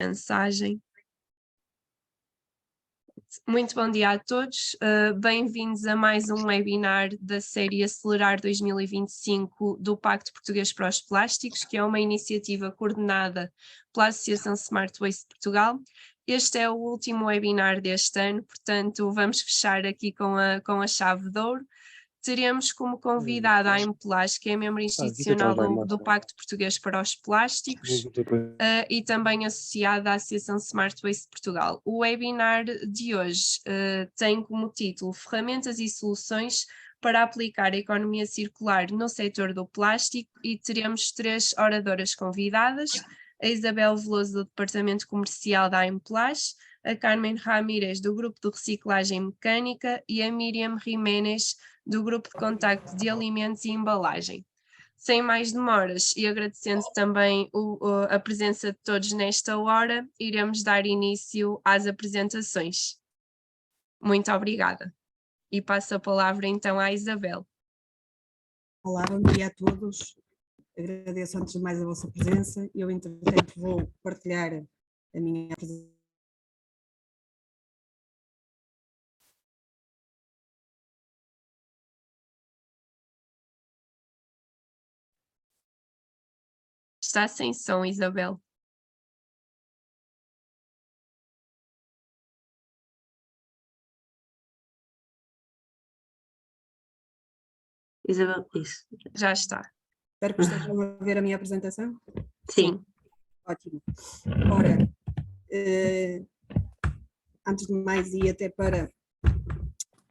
Mensagem. Muito bom dia a todos, bem-vindos a mais um webinar da série Acelerar 2025 do Pacto Português para os Plásticos, que é uma iniciativa coordenada pela Associação Smart Waste Portugal. Este é o último webinar deste ano, portanto vamos fechar aqui com a chave de ouro. Teremos como convidada a Emplás, que é membro institucional do Pacto Português para os Plásticos, e também associada à Associação Smart Waste Portugal. O webinar de hoje tem como título Ferramentas e Soluções para aplicar a economia circular no setor do plástico, e teremos 3 oradoras convidadas: a Isabel Veloso, do Departamento Comercial da Emplás, a Carmen Ramírez, do Grupo de Reciclagem Mecânica, e a Miriam Jiménez, do Grupo de Contacto de Alimentos e Embalagem. Sem mais demoras, e agradecendo também a presença de todos nesta hora, iremos dar início às apresentações. Muito obrigada. E passo a palavra então à Isabel. Olá, bom dia a todos. Agradeço antes de mais a vossa presença. Eu, entretanto, vou partilhar a minha apresentação. Está sem som, Isabel. Isabel, isso. Já está. Espero que estejam a ver a minha apresentação. Sim. Ótimo. Ora, antes de mais, e até para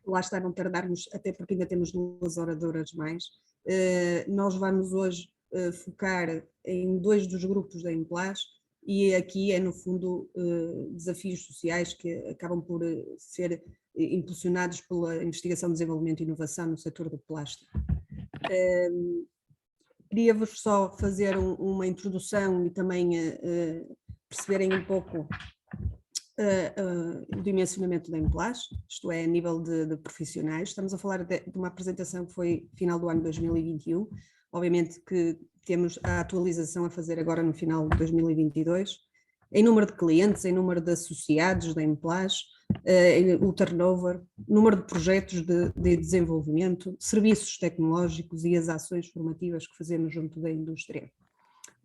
lá estar, não tardarmos, até porque ainda temos 2 oradoras mais, nós vamos hoje focar em 2 dos grupos da Emplás, e aqui é no fundo desafios sociais que acabam por ser impulsionados pela investigação, desenvolvimento e inovação no setor do plástico. Queria-vos só fazer uma introdução e também perceberem um pouco o dimensionamento da Emplás, isto é, a nível de profissionais. Estamos a falar de uma apresentação que foi final do ano 2021, obviamente que temos a atualização a fazer agora no final de 2022, em número de clientes, em número de associados da Emplás, o turnover, número de projetos de desenvolvimento, serviços tecnológicos e as ações formativas que fazemos junto da indústria.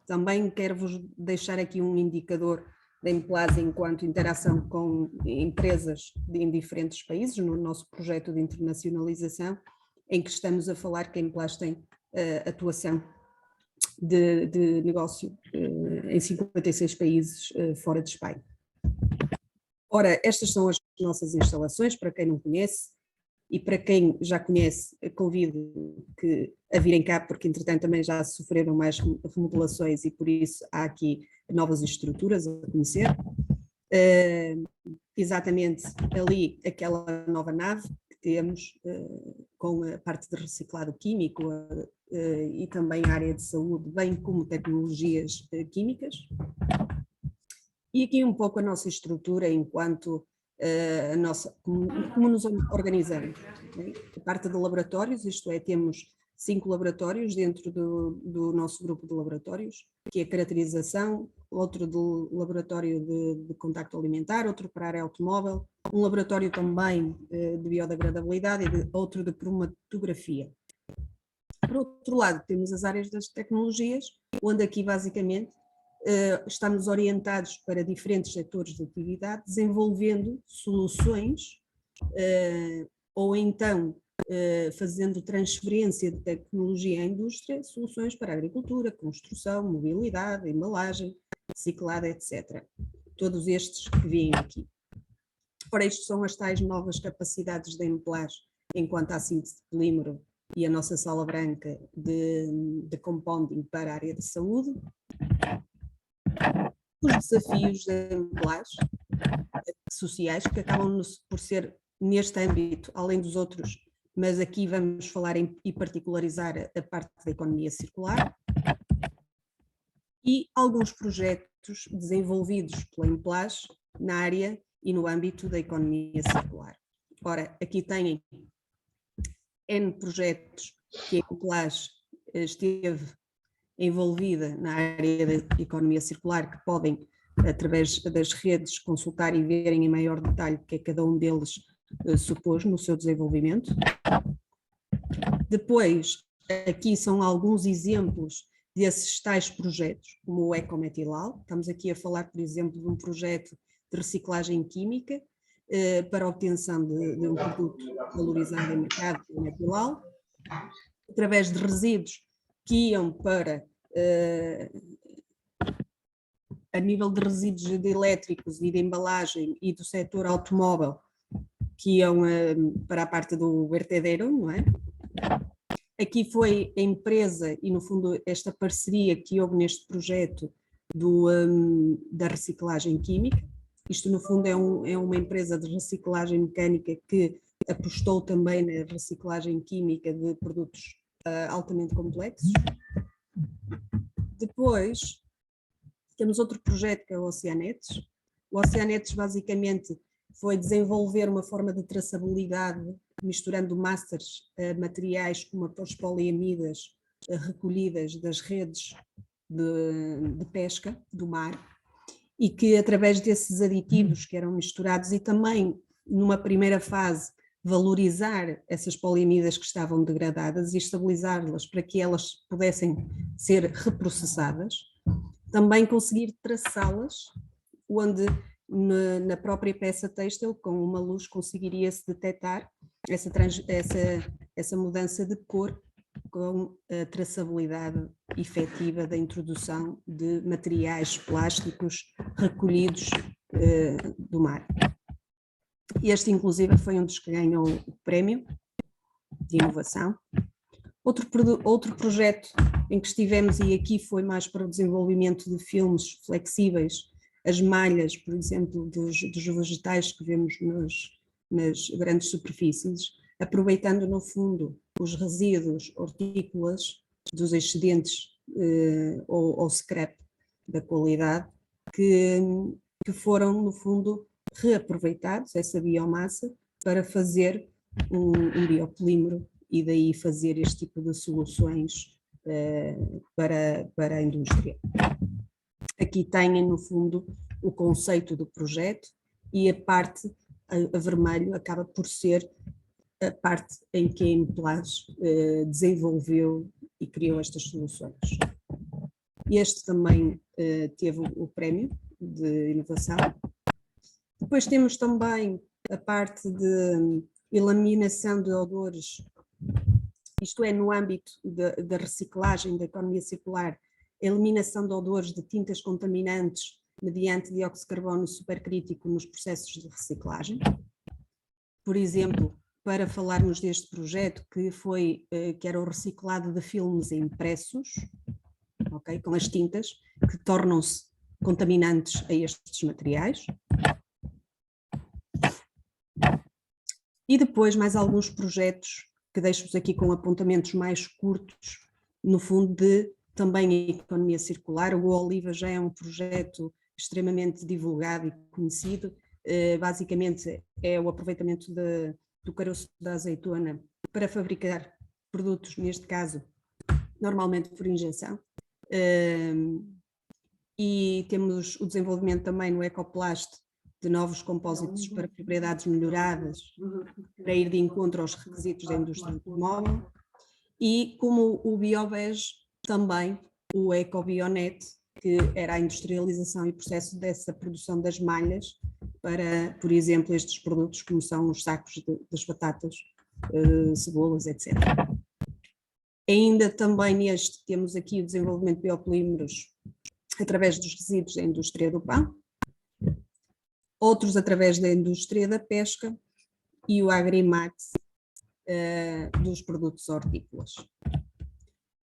Também quero-vos deixar aqui um indicador da Emplás enquanto interação com empresas em diferentes países, no nosso projeto de internacionalização, em que estamos a falar que a Emplás tem atuação de negócio em 56 países fora de Espanha. Ora, estas são as nossas instalações, para quem não conhece, e para quem já conhece, convido a virem cá, porque entretanto também já sofreram mais remodelações e por isso há aqui novas estruturas a conhecer. Exatamente ali aquela nova nave que temos, com a parte de reciclado químico e também a área de saúde, bem como tecnologias químicas. E aqui um pouco a nossa estrutura enquanto como nos organizamos. Né? A parte de laboratórios, isto é, temos 5 laboratórios dentro do nosso grupo de laboratórios, que é a caracterização, outro do laboratório de contacto alimentar, outro para a área automóvel, um laboratório também de biodegradabilidade e outro de cromatografia. Por outro lado, temos as áreas das tecnologias, onde aqui basicamente estamos orientados para diferentes setores de atividade, desenvolvendo soluções ou então fazendo transferência de tecnologia à indústria, soluções para a agricultura, construção, mobilidade, embalagem, reciclado, etc. Todos estes que vêm aqui. Ora, isto são as tais novas capacidades da Emplás enquanto à síntese de polímero e a nossa sala branca de compounding para a área de saúde. Os desafios da Emplás sociais, que acabam por ser neste âmbito, além dos outros, mas aqui vamos falar e particularizar a parte da economia circular, e alguns projetos desenvolvidos pela Emplás na área e no âmbito da economia circular. Ora, aqui têm N projetos que a Emplás esteve envolvida na área da economia circular, que podem através das redes, consultar e verem em maior detalhe o que é que cada um deles supôs no seu desenvolvimento. Depois, aqui são alguns exemplos desses tais projetos, como o Ecometilal. Estamos aqui a falar, por exemplo, de um projeto de reciclagem química para a obtenção de um produto valorizado em mercado, o metilal, através de resíduos que iam para, a nível de resíduos de elétricos e de embalagem e do setor automóvel, que iam para a parte do vertedero, não é? Aqui foi a empresa e, no fundo, esta parceria que houve neste projeto da reciclagem química. Isto, no fundo, é uma empresa de reciclagem mecânica que apostou também na reciclagem química de produtos altamente complexos. Depois, temos outro projeto que é o Oceanetes. O Oceanetes, basicamente, foi desenvolver uma forma de traçabilidade misturando masters materiais como as poliamidas recolhidas das redes de pesca do mar, e que através desses aditivos que eram misturados e também numa primeira fase valorizar essas poliamidas que estavam degradadas e estabilizá-las para que elas pudessem ser reprocessadas, também conseguir traçá-las, onde na própria peça têxtil, com uma luz, conseguiria-se detectar essa mudança de cor com a traçabilidade efetiva da introdução de materiais plásticos recolhidos do mar. Este, inclusive, foi um dos que ganhou o prémio de inovação. Outro projeto em que estivemos, e aqui foi mais para o desenvolvimento de filmes flexíveis, as malhas, por exemplo, dos vegetais que vemos nas grandes superfícies, aproveitando no fundo os resíduos hortícolas dos excedentes ou scrap da qualidade que foram no fundo reaproveitados, essa biomassa, para fazer um biopolímero e daí fazer este tipo de soluções para a indústria. Aqui têm no fundo o conceito do projeto e a parte a vermelho acaba por ser a parte em que a Emplage desenvolveu e criou estas soluções. Este também teve o prémio de inovação. Depois temos também a parte de eliminação de odores, isto é, no âmbito da reciclagem, da economia circular, eliminação de odores de tintas contaminantes mediante dióxido de carbono supercrítico nos processos de reciclagem. Por exemplo, para falarmos deste projeto que era o reciclado de filmes impressos, okay, com as tintas, que tornam-se contaminantes a estes materiais. E depois mais alguns projetos que deixo-vos aqui com apontamentos mais curtos, no fundo de também a economia circular. O Oliva já é um projeto extremamente divulgado e conhecido. Basicamente é o aproveitamento do caroço da azeitona para fabricar produtos, neste caso, normalmente por injeção. E temos o desenvolvimento também no Ecoplast de novos compósitos para propriedades melhoradas, para ir de encontro aos requisitos da indústria automóvel. E como o BioVeg, também o EcoBionet, que era a industrialização e processo dessa produção das malhas para, por exemplo, estes produtos como são os sacos das batatas, cebolas, etc. Ainda também neste temos aqui o desenvolvimento de biopolímeros através dos resíduos da indústria do pão, outros através da indústria da pesca e o Agrimax dos produtos hortícolas.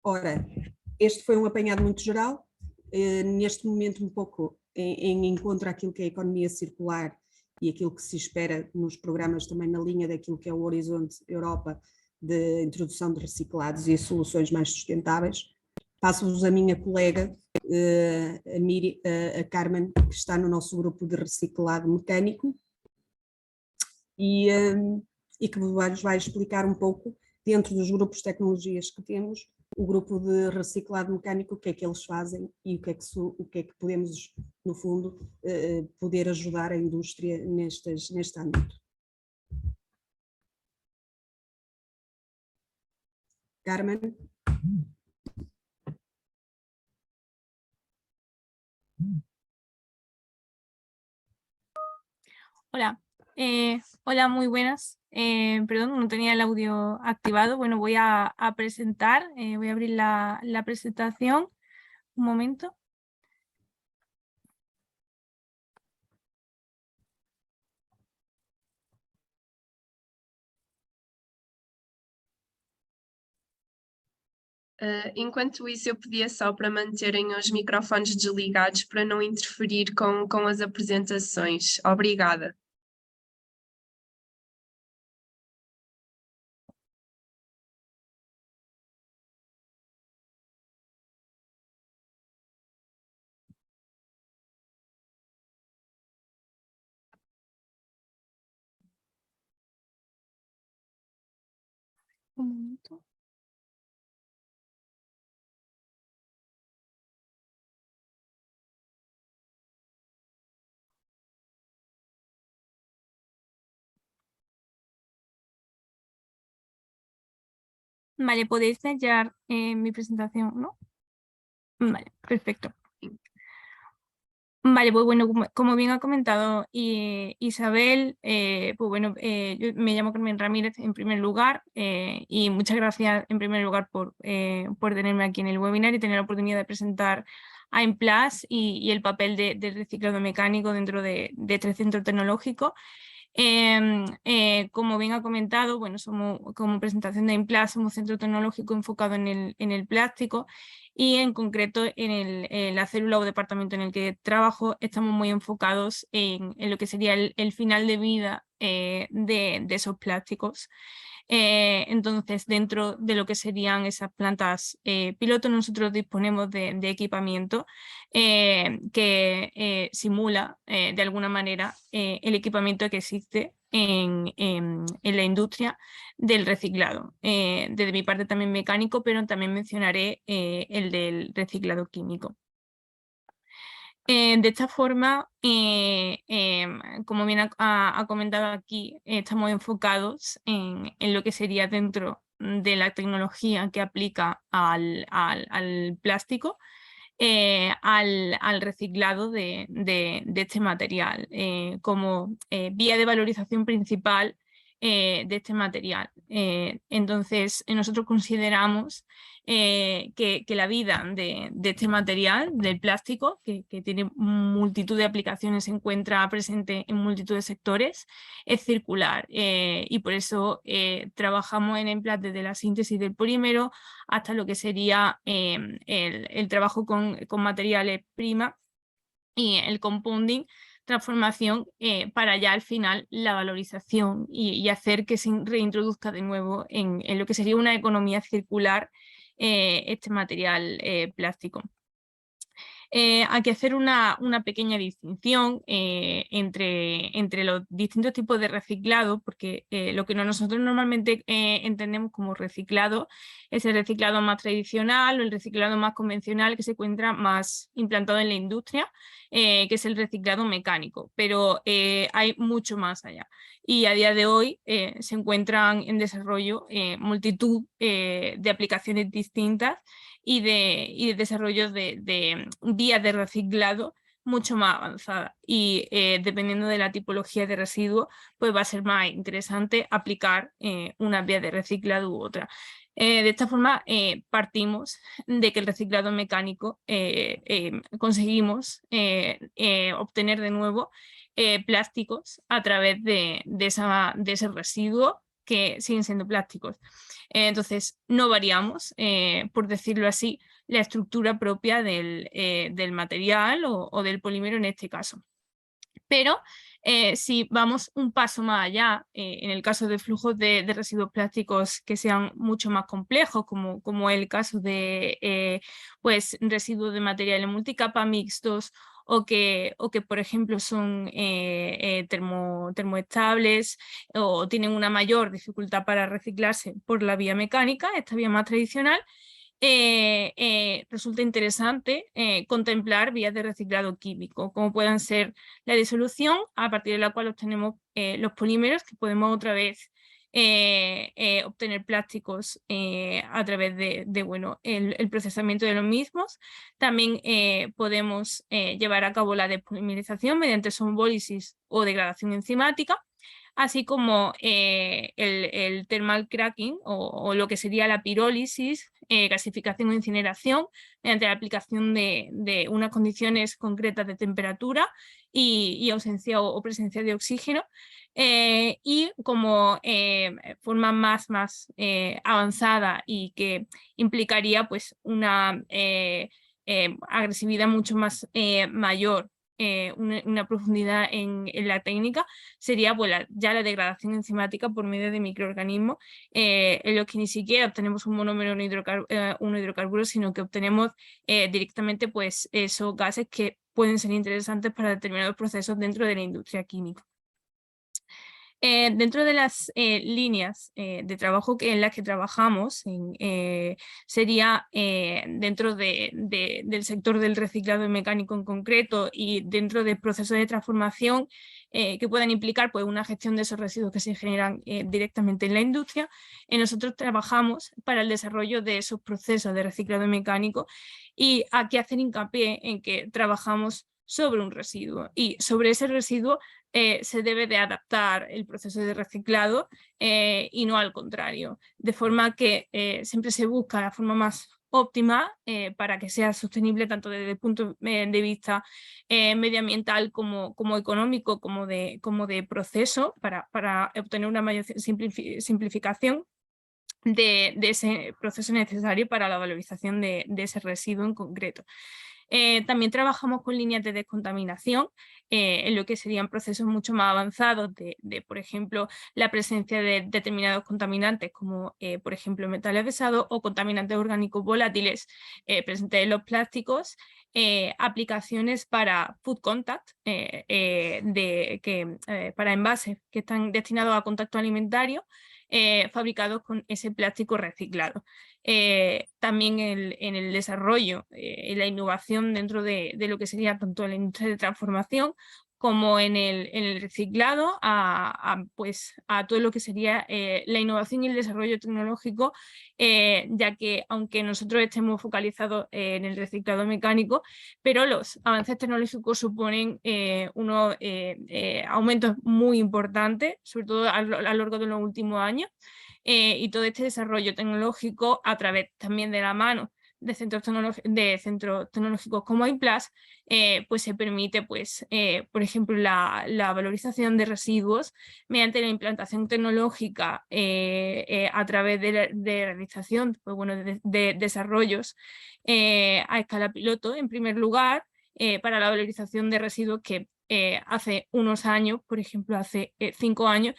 Ora, este foi um apanhado muito geral, neste momento um pouco em encontro àquilo que é a economia circular e aquilo que se espera nos programas também na linha daquilo que é o Horizonte Europa de introdução de reciclados e soluções mais sustentáveis. Passo-vos a minha colega, a Carmen, que está no nosso grupo de reciclado mecânico e que vos vai explicar um pouco, dentro dos grupos de tecnologias que temos, o grupo de reciclado mecânico, o que é que eles fazem e o que é que podemos, no fundo, poder ajudar a indústria neste âmbito. Carmen? Hola, hola, muy buenas. Perdón, no tenía el audio activado. Bueno, voy a presentar, voy a abrir la presentación. Un momento. Enquanto isso, eu pedia só para manterem os microfones desligados para não interferir com as apresentações. Obrigada. Un momento. Vale, podéis sellar mi presentación, ¿no? Vale, perfecto. Vale, pues bueno, como bien ha comentado Isabel, pues bueno, yo me llamo Carmen Ramírez en primer lugar y muchas gracias en primer lugar por tenerme aquí en el webinar y tener la oportunidad de presentar a Enplas y el papel del reciclado mecánico dentro de este centro tecnológico. Como bien ha comentado, bueno, somos como presentación de Enplas, somos centro tecnológico enfocado en el plástico y en concreto en la célula o departamento en el que trabajo estamos muy enfocados en lo que sería el final de vida de esos plásticos. Entonces, dentro de lo que serían esas plantas piloto, nosotros disponemos de equipamiento que simula de alguna manera el equipamiento que existe en la industria del reciclado. Desde mi parte también mecánico, pero también mencionaré el del reciclado químico. De esta forma, como bien ha comentado aquí, estamos enfocados en lo que sería dentro de la tecnología que aplica al plástico, al reciclado de este material, como vía de valorización principal de este material. Entonces, nosotros consideramos que la vida de este material, del plástico, que tiene multitud de aplicaciones, se encuentra presente en multitud de sectores, es circular y por eso trabajamos en Enplas desde la síntesis del polímero hasta lo que sería el trabajo con materiales prima y el compounding, transformación para ya al final la valorización y hacer que se reintroduzca de nuevo en lo que sería una economía circular este material plástico. Hay que hacer una pequeña distinción entre los distintos tipos de reciclado, porque lo que nosotros normalmente entendemos como reciclado es el reciclado más tradicional o el reciclado más convencional que se encuentra más implantado en la industria, que es el reciclado mecánico, pero hay mucho más allá. Y a día de hoy se encuentran en desarrollo multitud de aplicaciones distintas y de desarrollo de vías de reciclado mucho más avanzada y dependiendo de la tipología de residuo pues va a ser más interesante aplicar una vía de reciclado u otra. De esta forma partimos de que el reciclado mecánico conseguimos obtener de nuevo plásticos a través de ese residuo que siguen siendo plásticos. Entonces no variamos, por decirlo así, la estructura propia del material o del polímero en este caso. Pero si vamos un paso más allá, en el caso de flujos de residuos plásticos que sean mucho más complejos, como el caso de pues, residuos de materiales multicapa mixtos o que por ejemplo son termoestables o tienen una mayor dificultad para reciclarse por la vía mecánica, esta vía más tradicional, resulta interesante contemplar vías de reciclado químico, como puedan ser la disolución, a partir de la cual obtenemos los polímeros, que podemos otra vez obtener plásticos a través de bueno, el procesamiento de los mismos. También podemos llevar a cabo la despolimerización mediante somobólisis o degradación enzimática, así como el thermal cracking o lo que sería la pirólisis, gasificación o incineración, mediante la aplicación de unas condiciones concretas de temperatura y ausencia o presencia de oxígeno. Y como forma más avanzada y que implicaría pues una agresividad mucho más mayor, una profundidad en la técnica, sería pues, ya la degradación enzimática por medio de microorganismos, en los que ni siquiera obtenemos un monómero un hidrocarburo, sino que obtenemos directamente pues, esos gases que pueden ser interesantes para determinados procesos dentro de la industria química. Dentro de las líneas de trabajo en las que trabajamos, sería dentro del sector del reciclado mecánico en concreto y dentro de procesos de transformación que puedan implicar pues, una gestión de esos residuos que se generan directamente en la industria. Nosotros trabajamos para el desarrollo de esos procesos de reciclado mecánico, y aquí hacer hincapié en que trabajamos sobre un residuo, y sobre ese residuo se debe de adaptar el proceso de reciclado y no al contrario, de forma que siempre se busca la forma más óptima para que sea sostenible tanto desde el punto de vista medioambiental como económico, como de proceso, para obtener una mayor simplificación de ese proceso necesario para la valorización de ese residuo en concreto. También trabajamos con líneas de descontaminación, en lo que serían procesos mucho más avanzados de por ejemplo, la presencia de determinados contaminantes, como por ejemplo metales pesados o contaminantes orgánicos volátiles presentes en los plásticos, aplicaciones para food contact, para envases que están destinados a contacto alimentario, fabricados con ese plástico reciclado. También en el desarrollo, en la innovación dentro de lo que sería tanto la industria de transformación como en el reciclado, pues, a todo lo que sería la innovación y el desarrollo tecnológico, ya que aunque nosotros estemos focalizados en el reciclado mecánico, pero los avances tecnológicos suponen unos aumentos muy importantes, sobre todo a lo largo de los últimos años, y todo este desarrollo tecnológico, a través también de la mano de centros tecnológicos como IPLAS, pues se permite, pues, por ejemplo, la valorización de residuos mediante la implantación tecnológica a través de la realización, pues, bueno, de desarrollos a escala piloto, en primer lugar, para la valorización de residuos que hace unos años, por ejemplo, hace 5 años,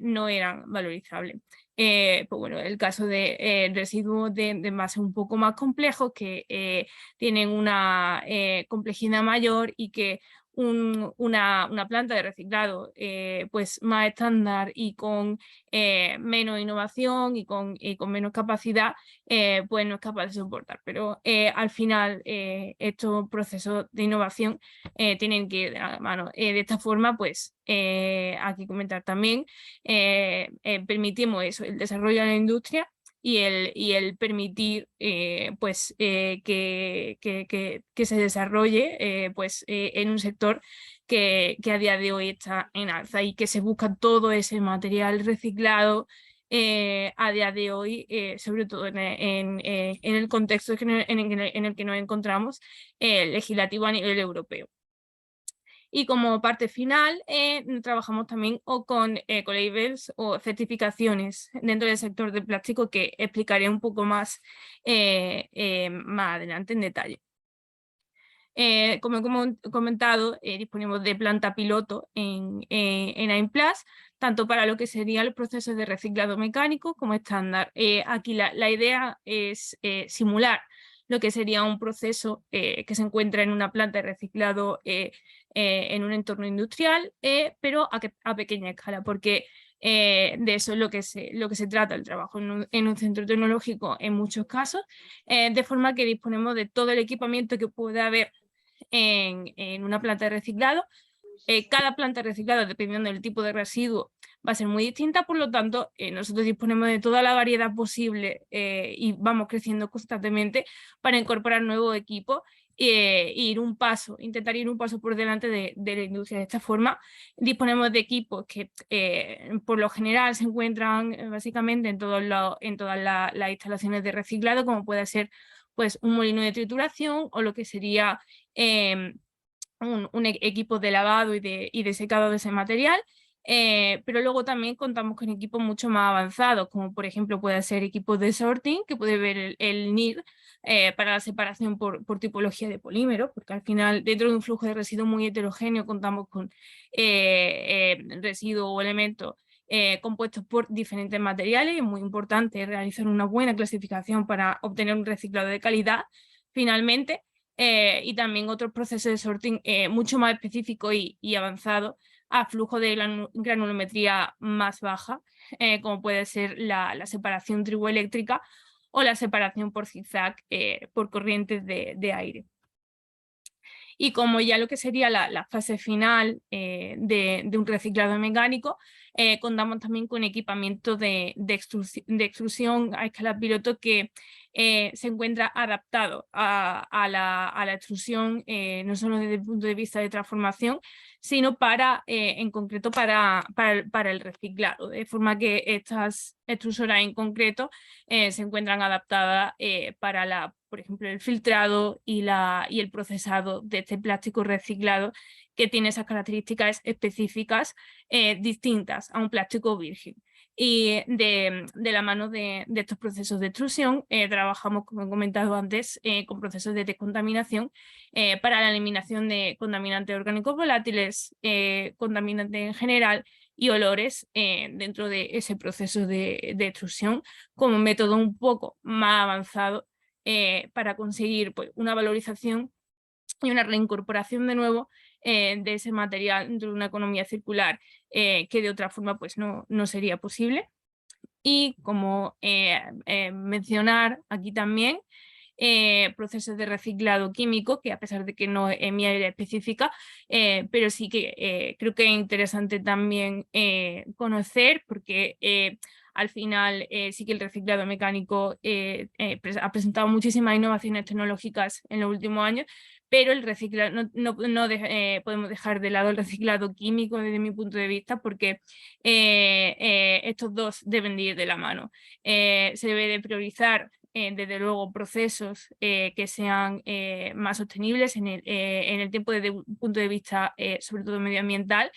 no eran valorizables. Pues bueno, el caso de residuos de envases un poco más complejos que tienen una complejidad mayor y que una planta de reciclado pues más estándar y con menos innovación y con menos capacidad pues no es capaz de soportar, pero al final estos procesos de innovación tienen que ir de la mano. De esta forma, pues aquí comentar también, permitimos eso, el desarrollo de la industria y el permitir pues, que se desarrolle pues, en un sector que a día de hoy está en alza y que se busca todo ese material reciclado a día de hoy, sobre todo en el contexto en el que nos encontramos legislativo a nivel europeo. Y como parte final, trabajamos también con ecolabels o certificaciones dentro del sector del plástico, que explicaré un poco más adelante en detalle. Como he comentado, disponemos de planta piloto en AIMPLAS, tanto para lo que serían los procesos de reciclado mecánico como estándar. Aquí la idea es simular lo que sería un proceso que se encuentra en una planta de reciclado en un entorno industrial, pero a pequeña escala, porque de eso es lo que se trata el trabajo en un centro tecnológico en muchos casos, de forma que disponemos de todo el equipamiento que puede haber en una planta de reciclado. Cada planta de reciclado, dependiendo del tipo de residuo, va a ser muy distinta, por lo tanto, nosotros disponemos de toda la variedad posible y vamos creciendo constantemente para incorporar nuevos equipos intentar ir un paso por delante de la industria. De esta forma, disponemos de equipos que por lo general se encuentran básicamente en todas las instalaciones de reciclado, como puede ser pues, un molino de trituración o lo que sería un equipo de lavado y de secado de ese material, pero luego también contamos con equipos mucho más avanzados, como por ejemplo puede ser equipos de sorting, que puede ver el NIR para la separación por tipología de polímero, porque al final dentro de un flujo de residuos muy heterogéneo contamos con residuos o elementos compuestos por diferentes materiales. Es muy importante realizar una buena clasificación para obtener un reciclado de calidad finalmente. Y también otros procesos de sorting mucho más específicos y avanzados a flujo de granulometría más baja, como puede ser la separación triboeléctrica o la separación por zigzag por corrientes de aire. Y como ya lo que sería la fase final de un reciclado mecánico, contamos también con equipamiento de extrusión a escala piloto que se encuentra adaptado a la extrusión, no solo desde el punto de vista de transformación, sino en concreto para el reciclado, de forma que estas extrusoras en concreto se encuentran adaptadas para por ejemplo, el filtrado y el procesado de este plástico reciclado, que tiene esas características específicas distintas a un plástico virgen. Y de la mano de estos procesos de extrusión trabajamos, como he comentado antes, con procesos de descontaminación para la eliminación de contaminantes orgánicos volátiles, contaminantes en general y olores dentro de ese proceso de extrusión, como método un poco más avanzado para conseguir pues, una valorización y una reincorporación de nuevo de ese material dentro de una economía circular que de otra forma pues, no sería posible. Y como mencionar aquí también procesos de reciclado químico, que a pesar de que no es mi área específica, pero sí que creo que es interesante también conocer, porque al final sí que el reciclado mecánico ha presentado muchísimas innovaciones tecnológicas en los últimos años, pero el reciclado, no podemos dejar de lado el reciclado químico desde mi punto de vista, porque estos dos deben de ir de la mano. Se debe de priorizar desde luego procesos que sean más sostenibles en el tiempo desde un punto de vista sobre todo medioambiental,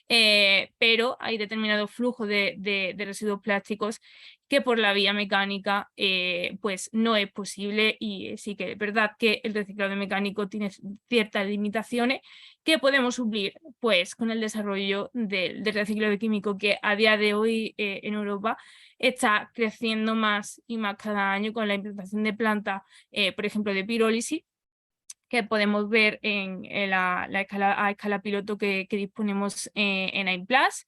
pero hay determinados flujos de residuos plásticos que por la vía mecánica pues no es posible, y sí que es verdad que el reciclado mecánico tiene ciertas limitaciones que podemos suplir pues con el desarrollo del reciclado químico, que a día de hoy en Europa está creciendo más y más cada año con la implantación de plantas, por ejemplo de pirólisis, que podemos ver en a escala piloto que disponemos en AIMPLAS,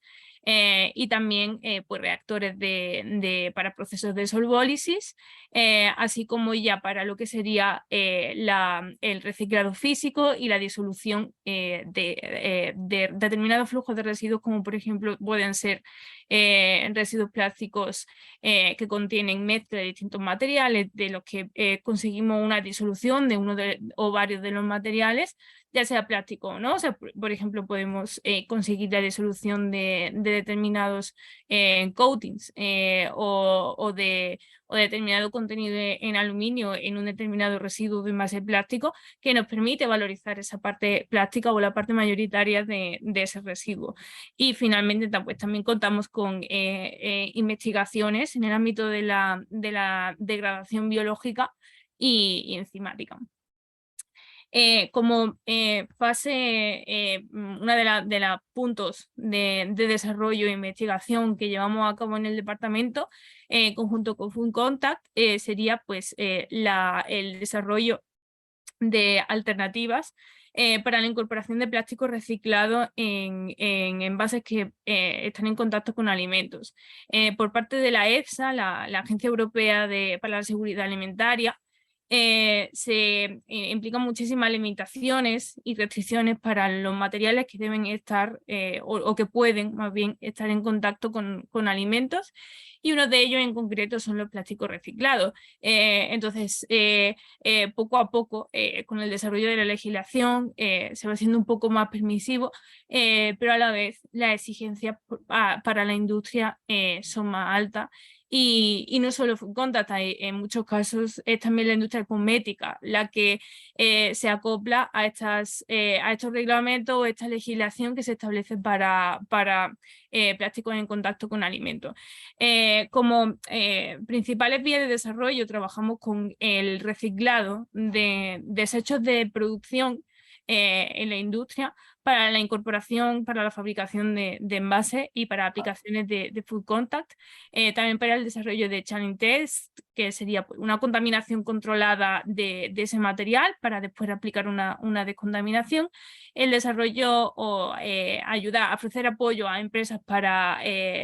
y también pues, reactores para procesos de solvólisis, así como ya para lo que sería el reciclado físico y la disolución de determinados flujos de residuos, como por ejemplo pueden ser residuos plásticos que contienen mezcla de distintos materiales, de los que conseguimos una disolución de uno o varios de los materiales, ya sea plástico o no. O sea, por ejemplo, podemos conseguir la disolución de determinados coatings o de determinado contenido en aluminio en un determinado residuo de envase plástico, que nos permite valorizar esa parte plástica o la parte mayoritaria de ese residuo. Y finalmente pues, también contamos con investigaciones en el ámbito de la degradación biológica y enzimática. Como fase, una de los puntos de desarrollo e investigación que llevamos a cabo en el departamento, conjunto con FunContact, sería pues, el desarrollo de alternativas para la incorporación de plástico reciclado en envases que están en contacto con alimentos. Por parte de la EFSA, la Agencia Europea para la Seguridad Alimentaria, se implican muchísimas limitaciones y restricciones para los materiales que deben estar o que pueden más bien estar en contacto con alimentos, y uno de ellos en concreto son los plásticos reciclados. Entonces, poco a poco, con el desarrollo de la legislación, se va haciendo un poco más permisivo, pero a la vez las exigencias para la industria son más altas. Y no solo Food Contact, en muchos casos es también la industria cosmética la que se acopla a estos reglamentos o esta legislación que se establece para plásticos en contacto con alimentos. Como principales vías de desarrollo trabajamos con el reciclado de desechos de producción en la industria para la incorporación, para la fabricación de envases y para aplicaciones de Food Contact, también para el desarrollo de Challenge Test, que sería una contaminación controlada de ese material para después aplicar una descontaminación, el desarrollo o ayudar a ofrecer apoyo a empresas para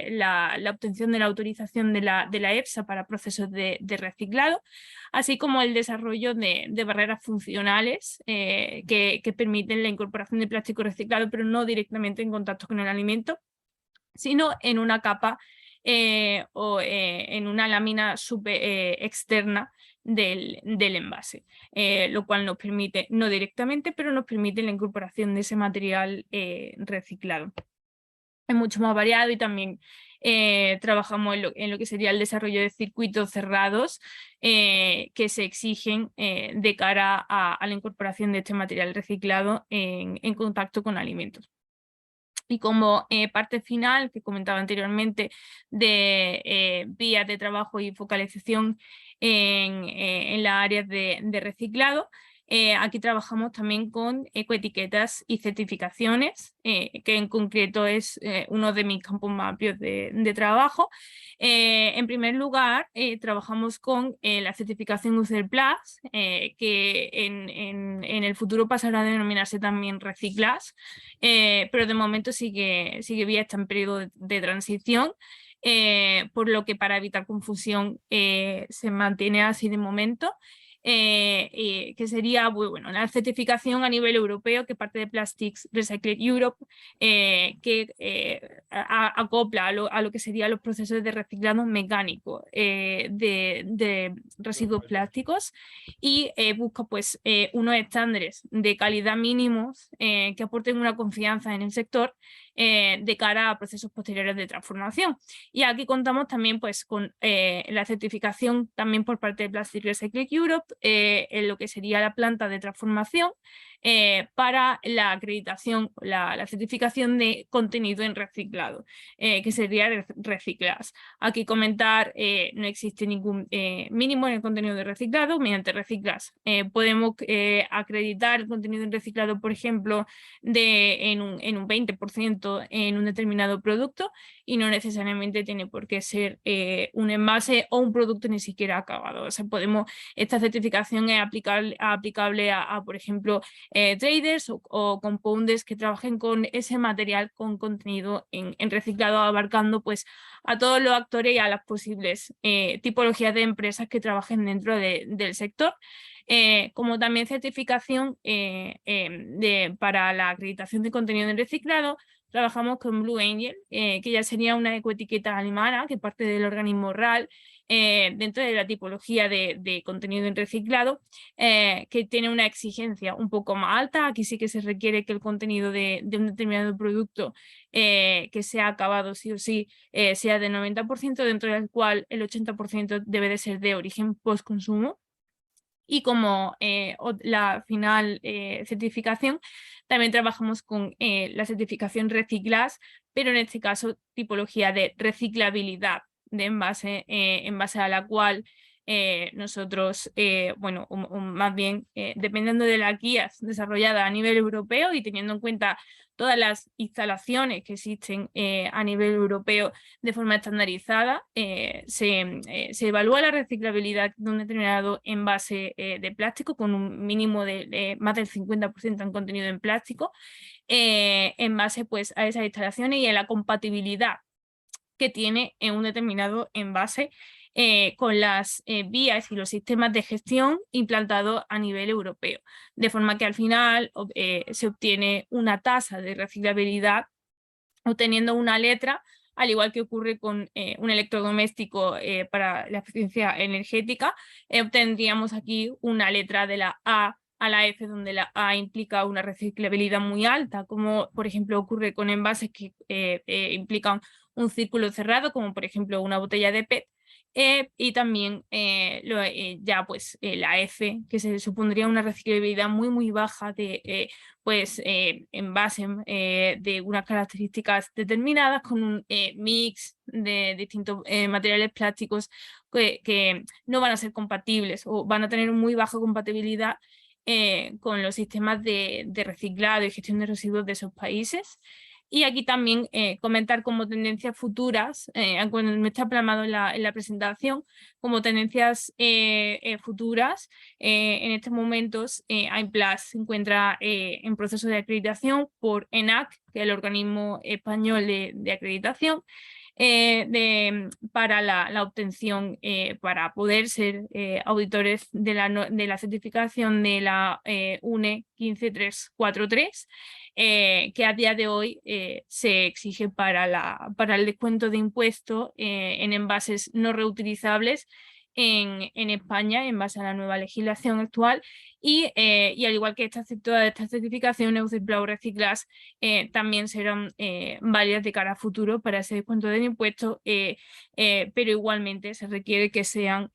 la obtención de la autorización de la EFSA para procesos de reciclado, así como el desarrollo de barreras funcionales que permiten la incorporación de plástico reciclado, pero no directamente en contacto con el alimento, sino en una capa o en una lámina externa del envase, lo cual nos permite, no directamente, pero nos permite la incorporación de ese material reciclado. Es mucho más variado y también trabajamos en lo que sería el desarrollo de circuitos cerrados que se exigen de cara a la incorporación de este material reciclado en contacto con alimentos. Y como parte final que comentaba anteriormente de vías de trabajo y focalización en las áreas de reciclado, aquí trabajamos también con ecoetiquetas y certificaciones, que en concreto es uno de mis campos más amplios de trabajo. En primer lugar, trabajamos con la certificación UCER Plus, que en el futuro pasará a denominarse también Reciclas, pero de momento sigue vía, está en periodo de transición. Por lo que para evitar confusión se mantiene así de momento. Que sería bueno, la certificación a nivel europeo que parte de Plastics Recycling Europe, que acopla a lo que serían los procesos de reciclado mecánico de residuos plásticos y busca pues unos estándares de calidad mínimos que aporten una confianza en el sector de cara a procesos posteriores de transformación. Y aquí contamos también pues con la certificación también por parte de Plastics Recycling Europe en lo que sería la planta de transformación para la acreditación, la certificación de contenido en reciclado, que sería Reciclas. Aquí comentar, no existe ningún mínimo en el contenido de reciclado. Mediante Reciclas podemos acreditar el contenido en reciclado, por ejemplo, en un 20% en un determinado producto, y no necesariamente tiene por qué ser un envase o un producto ni siquiera acabado. O sea, esta certificación es aplicable a por ejemplo, traders o compounders que trabajen con ese material con contenido en reciclado, abarcando pues a todos los actores y a las posibles tipologías de empresas que trabajen dentro del sector. Como también certificación para la acreditación de contenido en reciclado, trabajamos con Blue Angel, que ya sería una ecoetiqueta alemana que parte del organismo RAL, dentro de la tipología de contenido en reciclado, que tiene una exigencia un poco más alta. Aquí sí que se requiere que el contenido de un determinado producto que sea acabado sí o sí sea de 90%, dentro del cual el 80% debe de ser de origen post-consumo. Y como la final certificación, también trabajamos con la certificación Reciclas, pero en este caso tipología de reciclabilidad de envase, en base a la cual nosotros, bueno, más bien dependiendo de las guías desarrolladas a nivel europeo y teniendo en cuenta todas las instalaciones que existen a nivel europeo de forma estandarizada, se evalúa la reciclabilidad de un determinado envase de plástico con un mínimo de más del 50% en contenido en plástico, en base pues, a esas instalaciones y a la compatibilidad que tiene en un determinado envase con las vías y los sistemas de gestión implantados a nivel europeo, de forma que al final se obtiene una tasa de reciclabilidad obteniendo una letra, al igual que ocurre con un electrodoméstico para la eficiencia energética, obtendríamos aquí una letra de la A a la F, donde la A implica una reciclabilidad muy alta, como por ejemplo ocurre con envases que implican un círculo cerrado, como por ejemplo una botella de PET, y también ya pues la F, que se supondría una reciclabilidad muy baja de envase de unas características determinadas con un mix de distintos materiales plásticos que no van a ser compatibles o van a tener muy baja compatibilidad con los sistemas de reciclado y gestión de residuos de esos países. Y aquí también comentar como tendencias futuras, cuando me está plasmado en la presentación, como tendencias futuras, en estos momentos AIMPLAS se encuentra en proceso de acreditación por ENAC, que es el organismo español de acreditación, para la obtención, para poder ser auditores de la certificación de la UNE 15343, que a día de hoy se exige para el descuento de impuestos en envases no reutilizables en España, en base a la nueva legislación actual, y al igual que todas estas certificaciones, UCIPLA Reciclas también serán válidas de cara a futuro para ese descuento de impuestos, pero igualmente se requiere que sean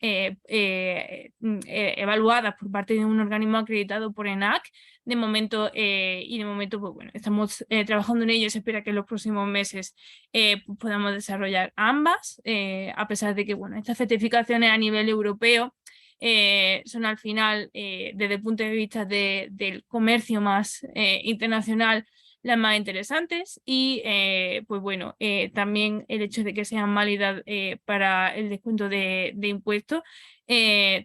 evaluadas por parte de un organismo acreditado por ENAC. De momento, pues bueno, estamos trabajando en ello. Se espera que en los próximos meses podamos desarrollar ambas, a pesar de que bueno, estas certificaciones a nivel europeo son al final, desde el punto de vista del comercio más internacional, las más interesantes, y pues bueno, también el hecho de que sean válidas para el descuento de impuestos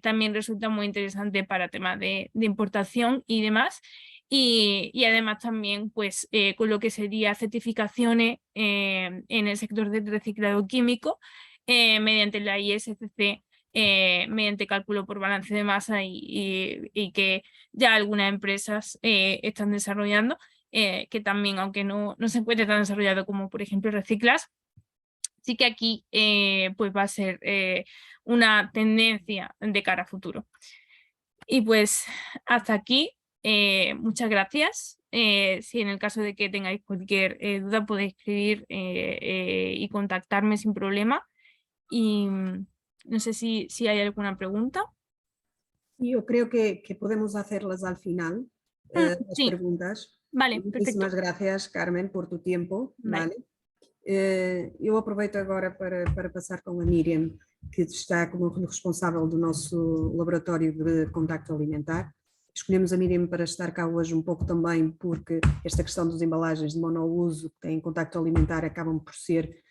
también resulta muy interesante para temas de importación y demás. Y además también pues con lo que sería certificaciones en el sector del reciclado químico mediante la ISCC, mediante cálculo por balance de masa y que ya algunas empresas están desarrollando, que también, aunque no se encuentre tan desarrollado como por ejemplo Reciclas, sí que aquí pues va a ser una tendencia de cara a futuro. Y pues hasta aquí, muchas gracias. Si en el caso de que tengáis cualquier duda podéis escribir y contactarme sin problema. Y no sé si hay alguna pregunta. Yo creo que podemos hacerlas al final, las Sí. preguntas. Vale, Muchísimas perfecto. gracias, Carmen, por tu tiempo. Vale. Eu aproveito agora para passar com a Miriam, que está como responsável do nosso laboratório de contacto alimentar. Escolhemos a Miriam para estar cá hoje um pouco também porque esta questão das embalagens de monouso que têm contacto alimentar acabam por ser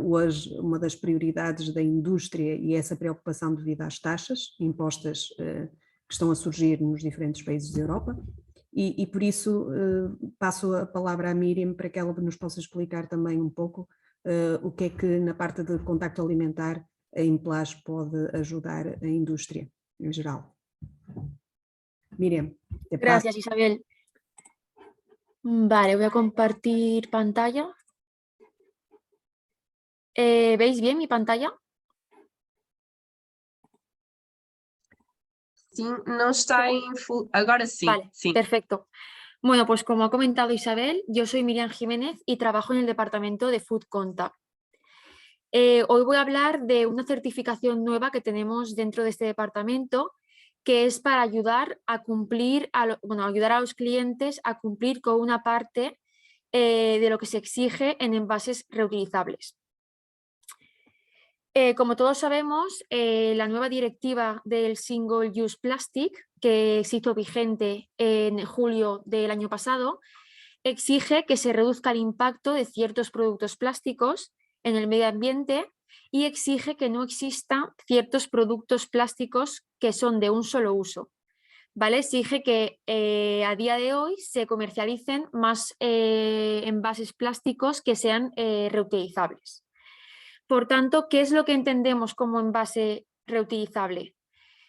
hoje uma das prioridades da indústria e essa preocupação devido às taxas impostas que estão a surgir nos diferentes países da Europa. E por isso passo a palavra à Miriam para que ela nos possa explicar também um pouco o que é que na parte de contacto alimentar a IMPLAS pode ajudar a indústria em geral. Miriam. Gracias, Isabel. Vale, voy a compartir pantalla. ¿Veis bien mi pantalla? Sí, no está en full. Ahora sí. Vale, sí. Perfecto. Bueno, pues como ha comentado Isabel, yo soy Miriam Jiménez y trabajo en el departamento de Food Contact. Hoy voy a hablar de una certificación nueva que tenemos dentro de este departamento, que es para ayudar a cumplir, ayudar a los clientes a cumplir con una parte de lo que se exige en envases reutilizables. Como todos sabemos, la nueva directiva del Single Use Plastic, que se hizo vigente en julio del año pasado, exige que se reduzca el impacto de ciertos productos plásticos en el medio ambiente y exige que no existan ciertos productos plásticos que son de un solo uso. ¿Vale? Exige que a día de hoy se comercialicen más envases plásticos que sean reutilizables. Por tanto, ¿qué es lo que entendemos como envase reutilizable?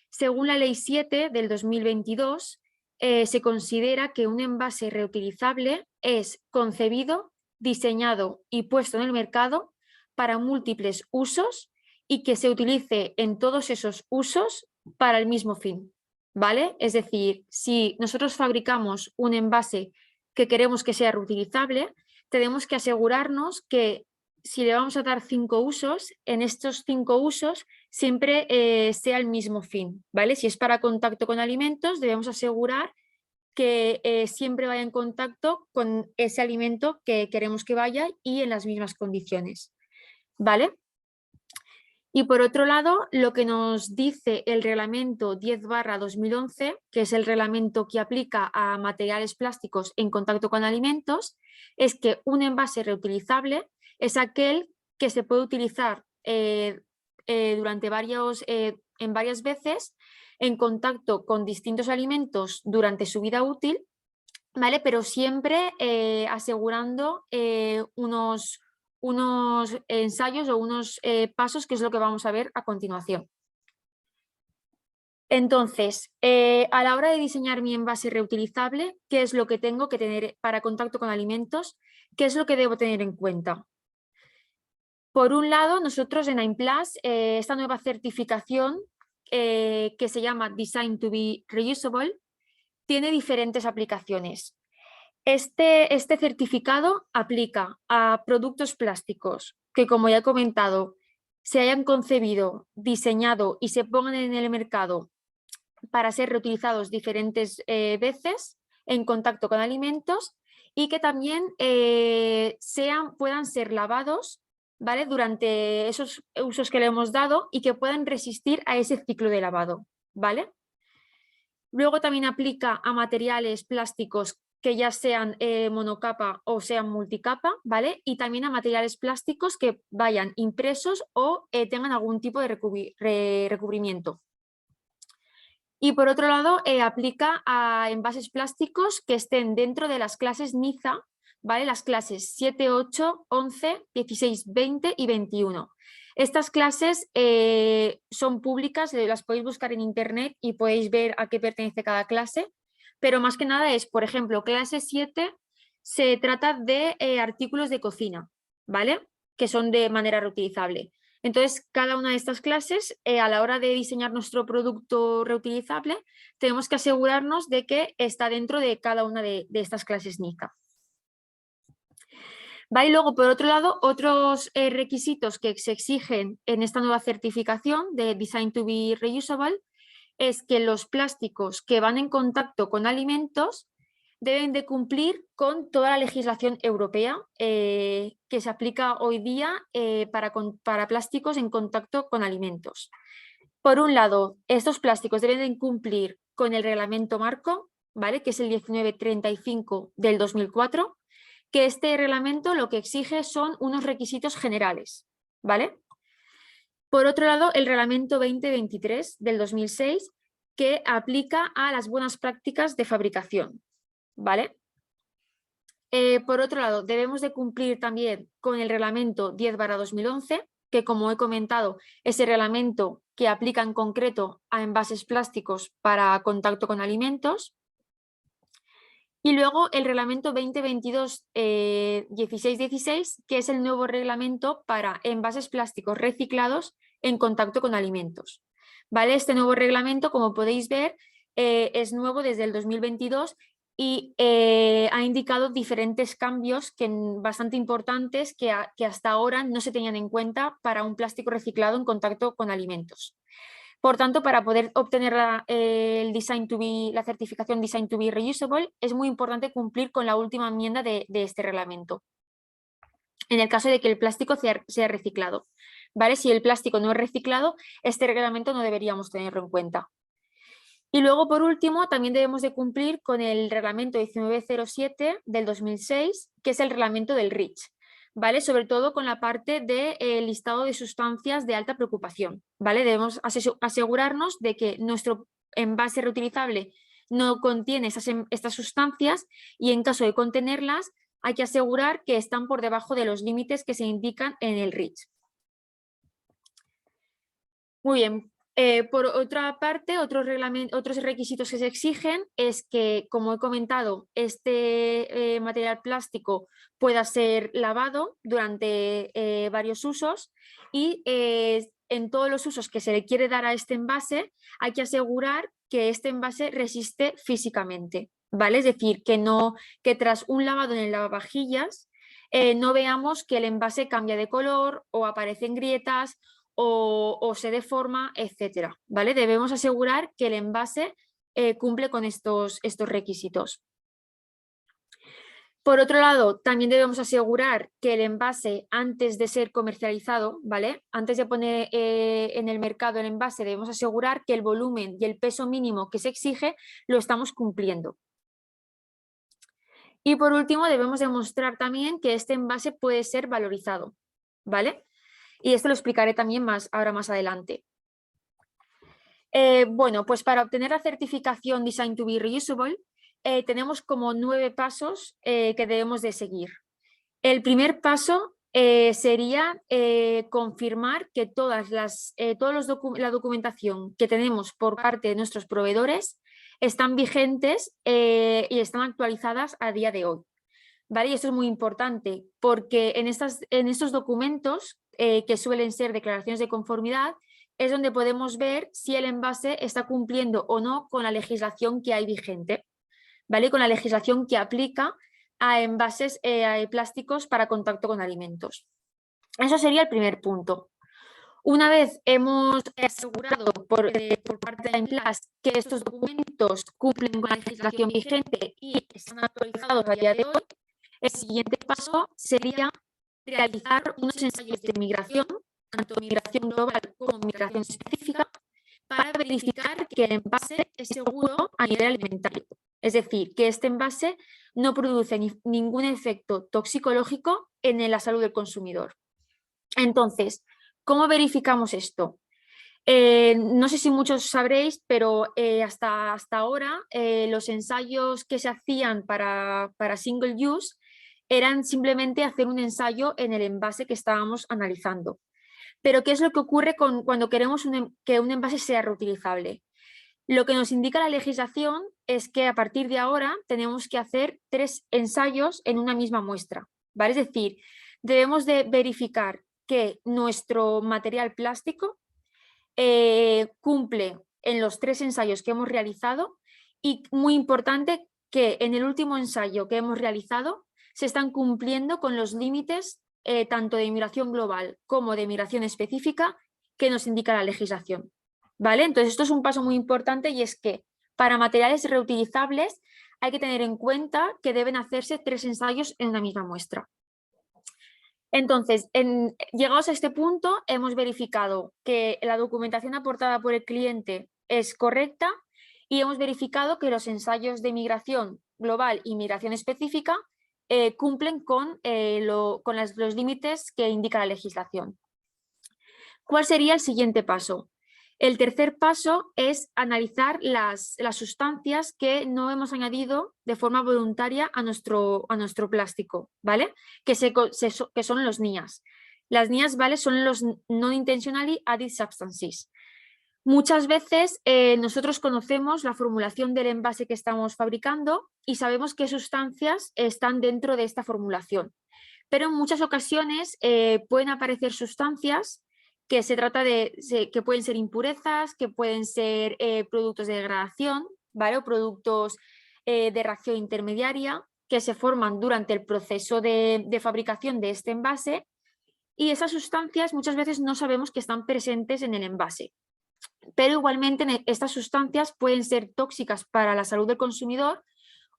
Según la Ley 7 del 2022, se considera que un envase reutilizable es concebido, diseñado y puesto en el mercado para múltiples usos y que se utilice en todos esos usos para el mismo fin, ¿vale? Es decir, si nosotros fabricamos un envase que queremos que sea reutilizable, tenemos que asegurarnos que si le vamos a dar 5 usos, en estos 5 usos siempre sea el mismo fin, ¿vale? Si es para contacto con alimentos, debemos asegurar que siempre vaya en contacto con ese alimento que queremos que vaya y en las mismas condiciones, ¿vale? Y por otro lado, lo que nos dice el reglamento 10/2011, que es el reglamento que aplica a materiales plásticos en contacto con alimentos, es que un envase reutilizable es aquel que se puede utilizar durante en varias veces en contacto con distintos alimentos durante su vida útil, ¿vale? Pero siempre asegurando unos ensayos o unos pasos, que es lo que vamos a ver a continuación. Entonces, a la hora de diseñar mi envase reutilizable, ¿qué es lo que tengo que tener para contacto con alimentos? ¿Qué es lo que debo tener en cuenta? Por un lado, nosotros en AIMPLAS, esta nueva certificación que se llama Design to be Reusable, tiene diferentes aplicaciones. Este certificado aplica a productos plásticos que, como ya he comentado, se hayan concebido, diseñado y se pongan en el mercado para ser reutilizados diferentes veces en contacto con alimentos y que también puedan ser lavados, ¿vale? Durante esos usos que le hemos dado y que puedan resistir a ese ciclo de lavado, ¿vale? Luego también aplica a materiales plásticos que ya sean monocapa o sean multicapa, ¿vale? Y también a materiales plásticos que vayan impresos o tengan algún tipo de recubrimiento. Y por otro lado, aplica a envases plásticos que estén dentro de las clases NIZA, ¿vale? Las clases 7, 8, 11, 16, 20 y 21. Estas clases son públicas, las podéis buscar en internet y podéis ver a qué pertenece cada clase, pero más que nada es, por ejemplo, clase 7 se trata de artículos de cocina, ¿vale? Que son de manera reutilizable. Entonces, cada una de estas clases, a la hora de diseñar nuestro producto reutilizable, tenemos que asegurarnos de que está dentro de cada una de estas clases NIZA. ¿Vale? Y luego, por otro lado, otros requisitos que se exigen en esta nueva certificación de Design to be Reusable es que los plásticos que van en contacto con alimentos deben de cumplir con toda la legislación europea que se aplica hoy día para plásticos en contacto con alimentos. Por un lado, estos plásticos deben de cumplir con el reglamento marco, ¿vale? Que es el 1935 del 2004, que este reglamento lo que exige son unos requisitos generales, ¿vale? Por otro lado, el reglamento 2023 del 2006, que aplica a las buenas prácticas de fabricación, ¿vale? Por otro lado, debemos de cumplir también con el reglamento 10/2011, que, como he comentado, es el reglamento que aplica en concreto a envases plásticos para contacto con alimentos. Y luego el reglamento 2022-1616, que es el nuevo reglamento para envases plásticos reciclados en contacto con alimentos, ¿vale? Este nuevo reglamento, como podéis ver, es nuevo desde el 2022 y ha indicado diferentes cambios bastante importantes que hasta ahora no se tenían en cuenta para un plástico reciclado en contacto con alimentos. Por tanto, para poder obtener la certificación Design to be Reusable, es muy importante cumplir con la última enmienda de este reglamento. en el caso de que el plástico sea reciclado. ¿Vale? Si el plástico no es reciclado, este reglamento no deberíamos tenerlo en cuenta. Y luego, por último, también debemos de cumplir con el reglamento 1907 del 2006, que es el reglamento del REACH, ¿vale? Sobre todo con la parte de listado de sustancias de alta preocupación, ¿vale? Debemos asegurarnos de que nuestro envase reutilizable no contiene estas sustancias y en caso de contenerlas hay que asegurar que están por debajo de los límites que se indican en el REACH. Muy bien. Por otra parte, otros requisitos que se exigen es que, como he comentado, este material plástico pueda ser lavado durante varios usos y en todos los usos que se le quiere dar a este envase hay que asegurar que este envase resiste físicamente, ¿vale? Es decir, que tras un lavado en el lavavajillas no veamos que el envase cambia de color o aparecen grietas o se deforma, etcétera, ¿vale? Debemos asegurar que el envase cumple con estos requisitos. Por otro lado, también debemos asegurar que el envase, antes de ser comercializado, ¿vale? Antes de poner en el mercado el envase, debemos asegurar que el volumen y el peso mínimo que se exige lo estamos cumpliendo. Y por último, debemos demostrar también que este envase puede ser valorizado, ¿vale? Y esto lo explicaré también ahora más adelante. Bueno, pues para obtener la certificación Design to be Reusable tenemos como 9 pasos que debemos de seguir. El primer paso sería confirmar que toda la documentación que tenemos por parte de nuestros proveedores están vigentes y están actualizadas a día de hoy. ¿Vale? Y esto es muy importante porque en estos documentos, que suelen ser declaraciones de conformidad, es donde podemos ver si el envase está cumpliendo o no con la legislación que hay vigente, ¿vale? Con la legislación que aplica a envases plásticos para contacto con alimentos. Eso sería el primer punto. Una vez hemos asegurado por parte de ENPLAS que estos documentos cumplen con la legislación vigente y están actualizados a día de hoy, el siguiente paso sería realizar unos ensayos de migración, tanto migración global como migración específica, para verificar que el envase es seguro a nivel alimentario. Es decir, que este envase no produce ningún efecto toxicológico en la salud del consumidor. Entonces, ¿cómo verificamos esto? No sé si muchos sabréis, pero hasta ahora los ensayos que se hacían para single use eran simplemente hacer un ensayo en el envase que estábamos analizando. Pero ¿qué es lo que ocurre cuando queremos que un envase sea reutilizable? Lo que nos indica la legislación es que a partir de ahora tenemos que hacer 3 ensayos en una misma muestra, ¿vale? Es decir, debemos de verificar que nuestro material plástico cumple en los 3 ensayos que hemos realizado y, muy importante, que en el último ensayo que hemos realizado se están cumpliendo con los límites tanto de migración global como de migración específica que nos indica la legislación, ¿vale? Entonces esto es un paso muy importante y es que para materiales reutilizables hay que tener en cuenta que deben hacerse 3 ensayos en una misma muestra. Entonces, llegados a este punto, hemos verificado que la documentación aportada por el cliente es correcta y hemos verificado que los ensayos de migración global y migración específica cumplen con los límites que indica la legislación. ¿Cuál sería el siguiente paso? El tercer paso es analizar las sustancias que no hemos añadido de forma voluntaria a nuestro plástico, ¿vale? Que son los NIAS. Las NIAS, ¿vale? Son los Non-Intentionally Added Substances. Muchas veces nosotros conocemos la formulación del envase que estamos fabricando y sabemos qué sustancias están dentro de esta formulación. Pero en muchas ocasiones pueden aparecer sustancias que que pueden ser impurezas, que pueden ser productos de degradación, ¿vale? O productos de reacción intermediaria que se forman durante el proceso de fabricación de este envase y esas sustancias muchas veces no sabemos que están presentes en el envase. Pero igualmente estas sustancias pueden ser tóxicas para la salud del consumidor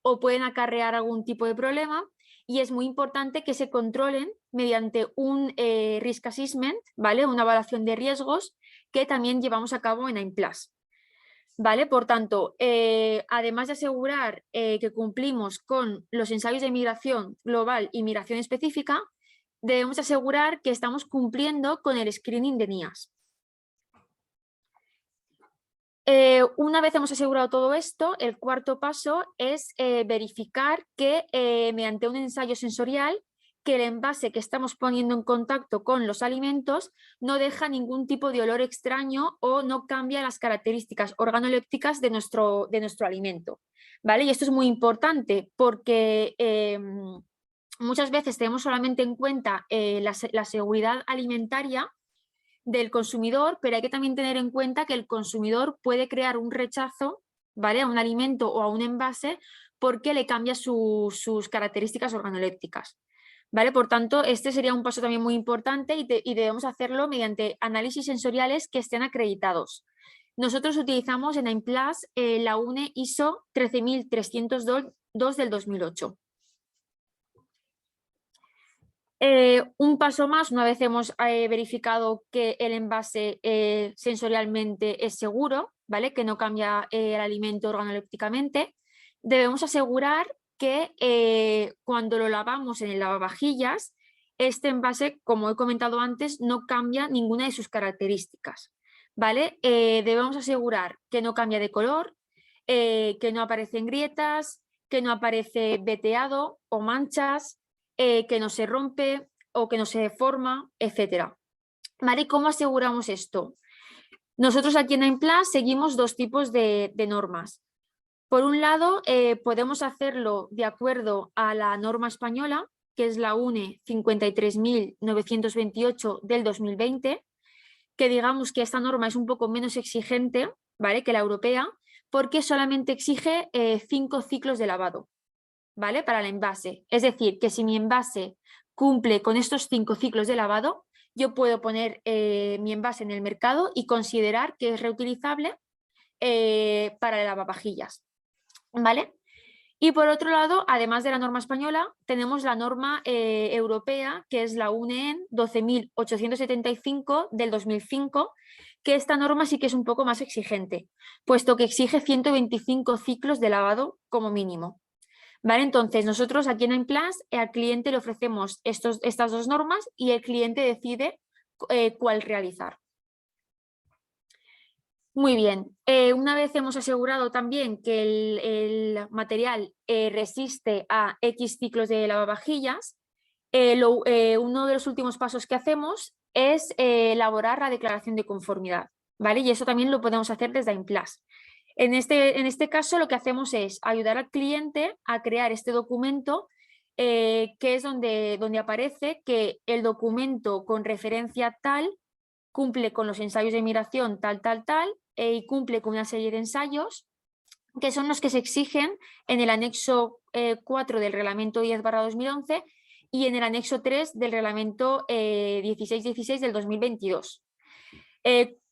o pueden acarrear algún tipo de problema y es muy importante que se controlen mediante un risk assessment, ¿vale? Una evaluación de riesgos que también llevamos a cabo en AIMPLAS. ¿Vale? Por tanto, además de asegurar que cumplimos con los ensayos de migración global y migración específica, debemos asegurar que estamos cumpliendo con el screening de NIAS. Una vez hemos asegurado todo esto, el cuarto paso es verificar que mediante un ensayo sensorial, que el envase que estamos poniendo en contacto con los alimentos no deja ningún tipo de olor extraño o no cambia las características organolépticas de nuestro alimento, ¿vale? Y esto es muy importante porque muchas veces tenemos solamente en cuenta la seguridad alimentaria del consumidor, pero hay que también tener en cuenta que el consumidor puede crear un rechazo, ¿vale? A un alimento o a un envase porque le cambia sus características organolépticas, ¿vale? Por tanto, este sería un paso también muy importante y debemos hacerlo mediante análisis sensoriales que estén acreditados. Nosotros utilizamos en AIMPLAS la UNE ISO 13302 del 2008. Un paso más, una vez hemos verificado que el envase sensorialmente es seguro, ¿vale? Que no cambia el alimento organolépticamente, debemos asegurar que cuando lo lavamos en el lavavajillas, este envase, como he comentado antes, no cambia ninguna de sus características, ¿vale? Debemos asegurar que no cambia de color, que no aparecen grietas, que no aparece veteado o manchas, que no se rompe o que no se deforma, etc. ¿Vale? ¿Cómo aseguramos esto? Nosotros aquí en AIMPLAS seguimos dos tipos de normas. Por un lado, podemos hacerlo de acuerdo a la norma española, que es la UNE 53.928 del 2020, que digamos que esta norma es un poco menos exigente, ¿vale? Que la europea, porque solamente exige 5 ciclos de lavado, ¿vale? Para el envase. Es decir, que si mi envase cumple con estos 5 ciclos de lavado, yo puedo poner mi envase en el mercado y considerar que es reutilizable para el lavavajillas, ¿vale? Y por otro lado, además de la norma española, tenemos la norma europea, que es la UNE 12.875 del 2005, que esta norma sí que es un poco más exigente, puesto que exige 125 ciclos de lavado como mínimo. ¿Vale? Entonces, nosotros aquí en AIMPLAS al cliente le ofrecemos estas dos normas y el cliente decide cuál realizar. Muy bien, una vez hemos asegurado también que el material resiste a X ciclos de lavavajillas, uno de los últimos pasos que hacemos es elaborar la declaración de conformidad, ¿vale? Y eso también lo podemos hacer desde AIMPLAS. En este caso lo que hacemos es ayudar al cliente a crear este documento que es donde aparece que el documento con referencia tal cumple con los ensayos de migración tal y cumple con una serie de ensayos que son los que se exigen en el anexo 4 del reglamento 10/2011 y en el anexo 3 del reglamento 1616 del 2022.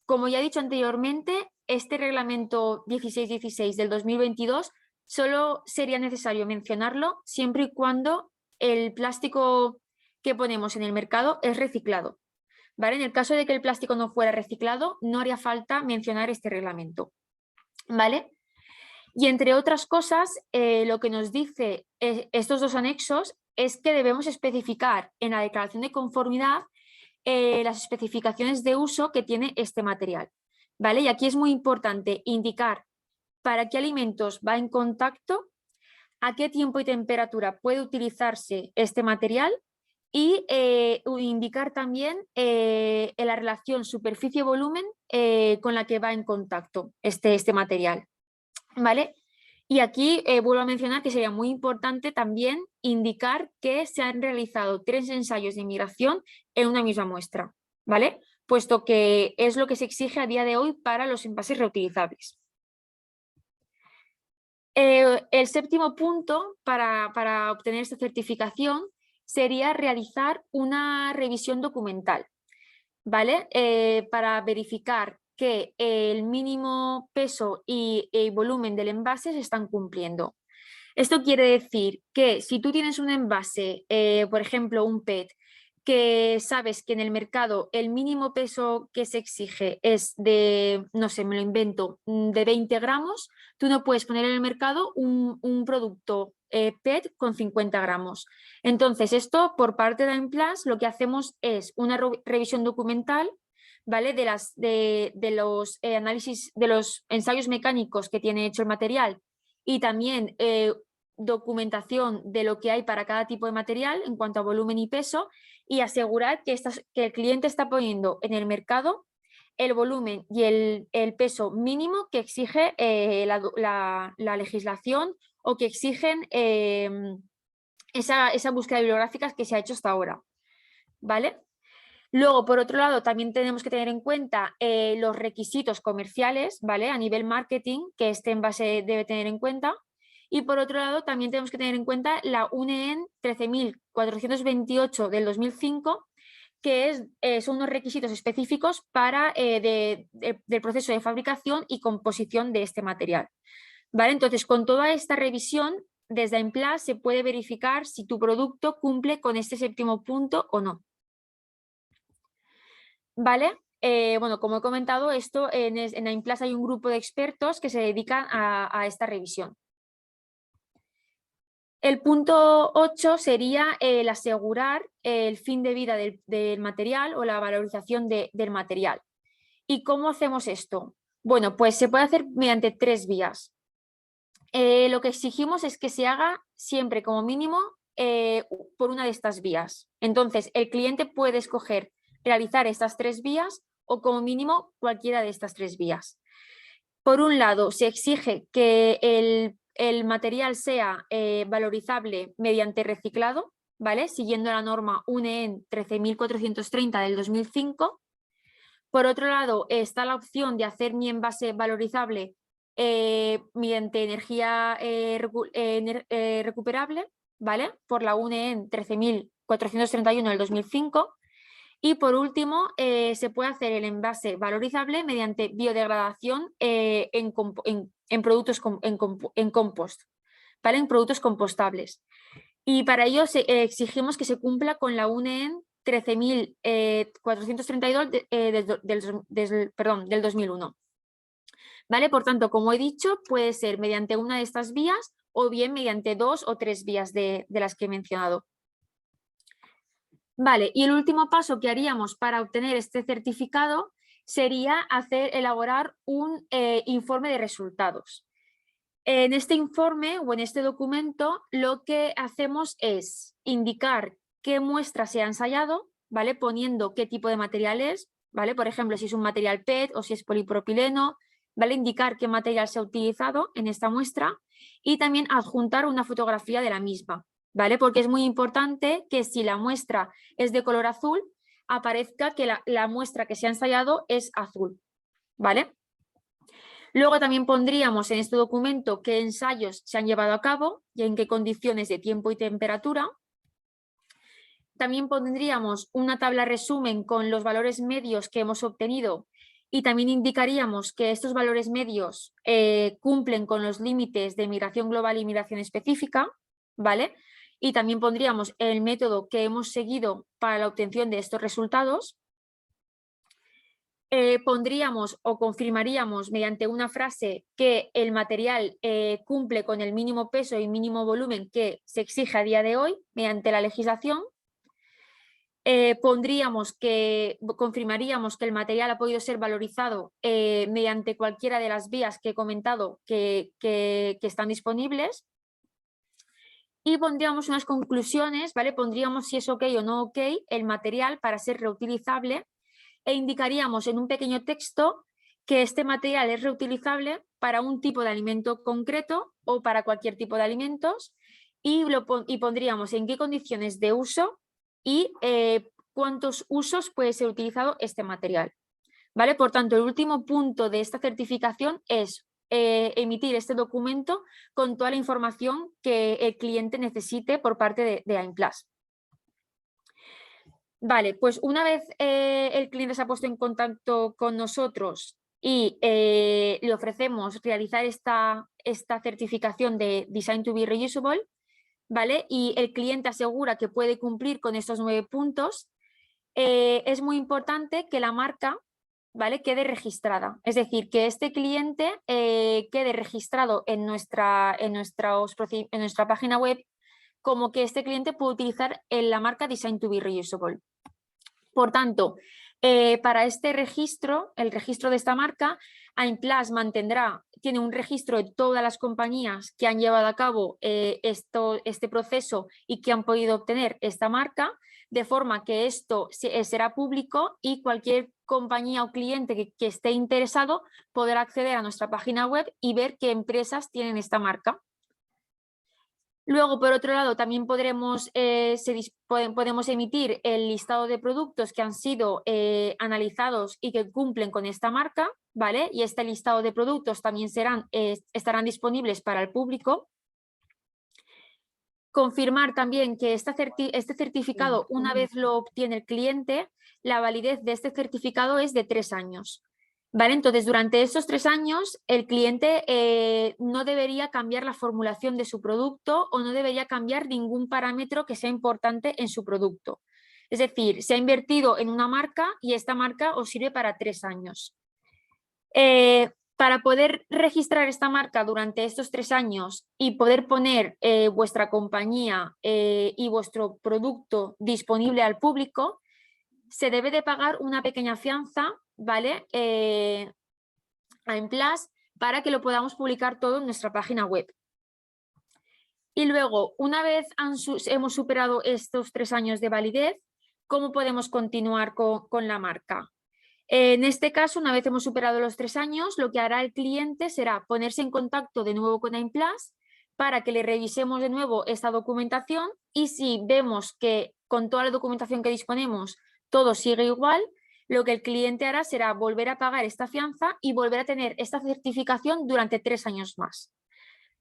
Como ya he dicho anteriormente, este reglamento 1616 del 2022 solo sería necesario mencionarlo siempre y cuando el plástico que ponemos en el mercado es reciclado, ¿vale? En el caso de que el plástico no fuera reciclado, no haría falta mencionar este reglamento, ¿vale? Y entre otras cosas, lo que nos dice estos dos anexos es que debemos especificar en la declaración de conformidad las especificaciones de uso que tiene este material, ¿vale? Y aquí es muy importante indicar para qué alimentos va en contacto, a qué tiempo y temperatura puede utilizarse este material y indicar también la relación superficie-volumen con la que va en contacto este material, ¿vale? Y aquí vuelvo a mencionar que sería muy importante también indicar que se han realizado 3 ensayos de migración en una misma muestra, ¿vale? Puesto que es lo que se exige a día de hoy para los envases reutilizables. El séptimo punto para obtener esta certificación sería realizar una revisión documental, ¿vale? Para verificar que el mínimo peso y volumen del envase se están cumpliendo. Esto quiere decir que si tú tienes un envase, por ejemplo, un PET, que sabes que en el mercado el mínimo peso que se exige es de, no sé, me lo invento, de 20 gramos, tú no puedes poner en el mercado un producto PET con 50 gramos. Entonces, esto por parte de Aimplus lo que hacemos es una revisión documental, ¿vale? De los análisis, de los ensayos mecánicos que tiene hecho el material y también documentación de lo que hay para cada tipo de material en cuanto a volumen y peso, y asegurar que el cliente está poniendo en el mercado el volumen y el peso mínimo que exige la legislación o que exigen esa búsqueda bibliográfica que se ha hecho hasta ahora, ¿vale? Luego, por otro lado, también tenemos que tener en cuenta los requisitos comerciales, ¿vale? A nivel marketing, que este envase debe tener en cuenta. Y por otro lado, también tenemos que tener en cuenta la UNEN 13.428 del 2005, que son unos requisitos específicos para del proceso de fabricación y composición de este material. ¿Vale? Entonces, con toda esta revisión, desde Aimplus se puede verificar si tu producto cumple con este 7º punto o no. ¿Vale? Bueno, como he comentado, esto en Aimplus hay un grupo de expertos que se dedican a esta revisión. El punto 8 sería el asegurar el fin de vida del material o la valorización del material. ¿Y cómo hacemos esto? Bueno, pues se puede hacer mediante 3 vías. Lo que exigimos es que se haga siempre como mínimo por una de estas vías. Entonces, el cliente puede escoger realizar estas 3 vías o como mínimo cualquiera de estas 3 vías. Por un lado, se exige que el material sea valorizable mediante reciclado, ¿vale? Siguiendo la norma UNEN 13.430 del 2005. Por otro lado, está la opción de hacer mi envase valorizable mediante energía recuperable, ¿vale? Por la UNEN 13.431 del 2005. Y por último, se puede hacer el envase valorizable mediante biodegradación en productos en compost, ¿vale? En productos compostables. Y para ello exigimos que se cumpla con la UNEN 13.432 del 2001. ¿Vale? Por tanto, como he dicho, puede ser mediante una de estas vías o bien mediante 2 o 3 vías de las que he mencionado. Vale, y el último paso que haríamos para obtener este certificado sería elaborar un informe de resultados. En este informe o en este documento lo que hacemos es indicar qué muestra se ha ensayado, ¿vale? Poniendo qué tipo de material es, ¿vale? Por ejemplo, si es un material PET o si es polipropileno, ¿vale? Indicar qué material se ha utilizado en esta muestra y también adjuntar una fotografía de la misma, ¿vale? Porque es muy importante que si la muestra es de color azul, aparezca que la muestra que se ha ensayado es azul, ¿vale? Luego también pondríamos en este documento qué ensayos se han llevado a cabo y en qué condiciones de tiempo y temperatura. También pondríamos una tabla resumen con los valores medios que hemos obtenido y también indicaríamos que estos valores medios cumplen con los límites de migración global y migración específica, ¿vale? Y también pondríamos el método que hemos seguido para la obtención de estos resultados. Pondríamos o confirmaríamos mediante una frase que el material cumple con el mínimo peso y mínimo volumen que se exige a día de hoy mediante la legislación. Confirmaríamos que el material ha podido ser valorizado mediante cualquiera de las vías que he comentado que están disponibles. Y pondríamos unas conclusiones, ¿vale? Pondríamos si es ok o no ok el material para ser reutilizable e indicaríamos en un pequeño texto que este material es reutilizable para un tipo de alimento concreto o para cualquier tipo de alimentos y pondríamos en qué condiciones de uso y cuántos usos puede ser utilizado este material, ¿vale? Por tanto, el último punto de esta certificación es emitir este documento con toda la información que el cliente necesite por parte de Aimplus. Vale, pues una vez el cliente se ha puesto en contacto con nosotros y le ofrecemos realizar esta certificación de Design to be Reusable, ¿vale? Y el cliente asegura que puede cumplir con estos 9 puntos, es muy importante que la marca, ¿vale?, quede registrada. Es decir, que este cliente quede registrado en nuestra página web como que este cliente puede utilizar la marca Design to be Reusable. Por tanto, para este registro, el registro de esta marca, Aimplus tiene un registro de todas las compañías que han llevado a cabo este proceso y que han podido obtener esta marca, de forma que esto será público y cualquier compañía o cliente que esté interesado podrá acceder a nuestra página web y ver qué empresas tienen esta marca. Luego, por otro lado, también podemos emitir el listado de productos que han sido analizados y que cumplen con esta marca, ¿vale? Y este listado de productos también estarán disponibles para el público. Confirmar también que este certificado, una vez lo obtiene el cliente, la validez de este certificado es de 3 años. ¿Vale? Entonces, durante estos 3 años, el cliente no debería cambiar la formulación de su producto o no debería cambiar ningún parámetro que sea importante en su producto. Es decir, se ha invertido en una marca y esta marca os sirve para 3 años. Para poder registrar esta marca durante estos 3 años y poder poner vuestra compañía y vuestro producto disponible al público, se debe de pagar una pequeña fianza, ¿vale? A Aimplus para que lo podamos publicar todo en nuestra página web. Y luego, una vez hemos superado estos 3 años de validez, ¿cómo podemos continuar con la marca? En este caso, una vez hemos superado los 3 años, lo que hará el cliente será ponerse en contacto de nuevo con Aimplus para que le revisemos de nuevo esta documentación y si vemos que con toda la documentación que disponemos todo sigue igual, lo que el cliente hará será volver a pagar esta fianza y volver a tener esta certificación durante 3 años más.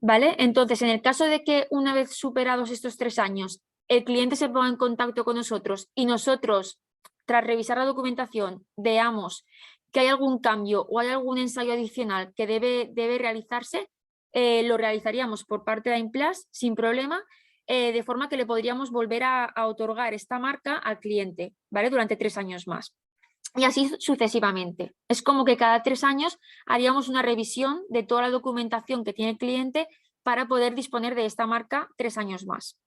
¿Vale? Entonces, en el caso de que una vez superados estos 3 años, el cliente se ponga en contacto con nosotros y nosotros, tras revisar la documentación, veamos que hay algún cambio o hay algún ensayo adicional que debe realizarse, lo realizaríamos por parte de Aimplus sin problema, de forma que le podríamos volver a otorgar esta marca al cliente, ¿vale? Durante 3 años más. Y así sucesivamente. Es como que cada 3 años haríamos una revisión de toda la documentación que tiene el cliente para poder disponer de esta marca 3 años más.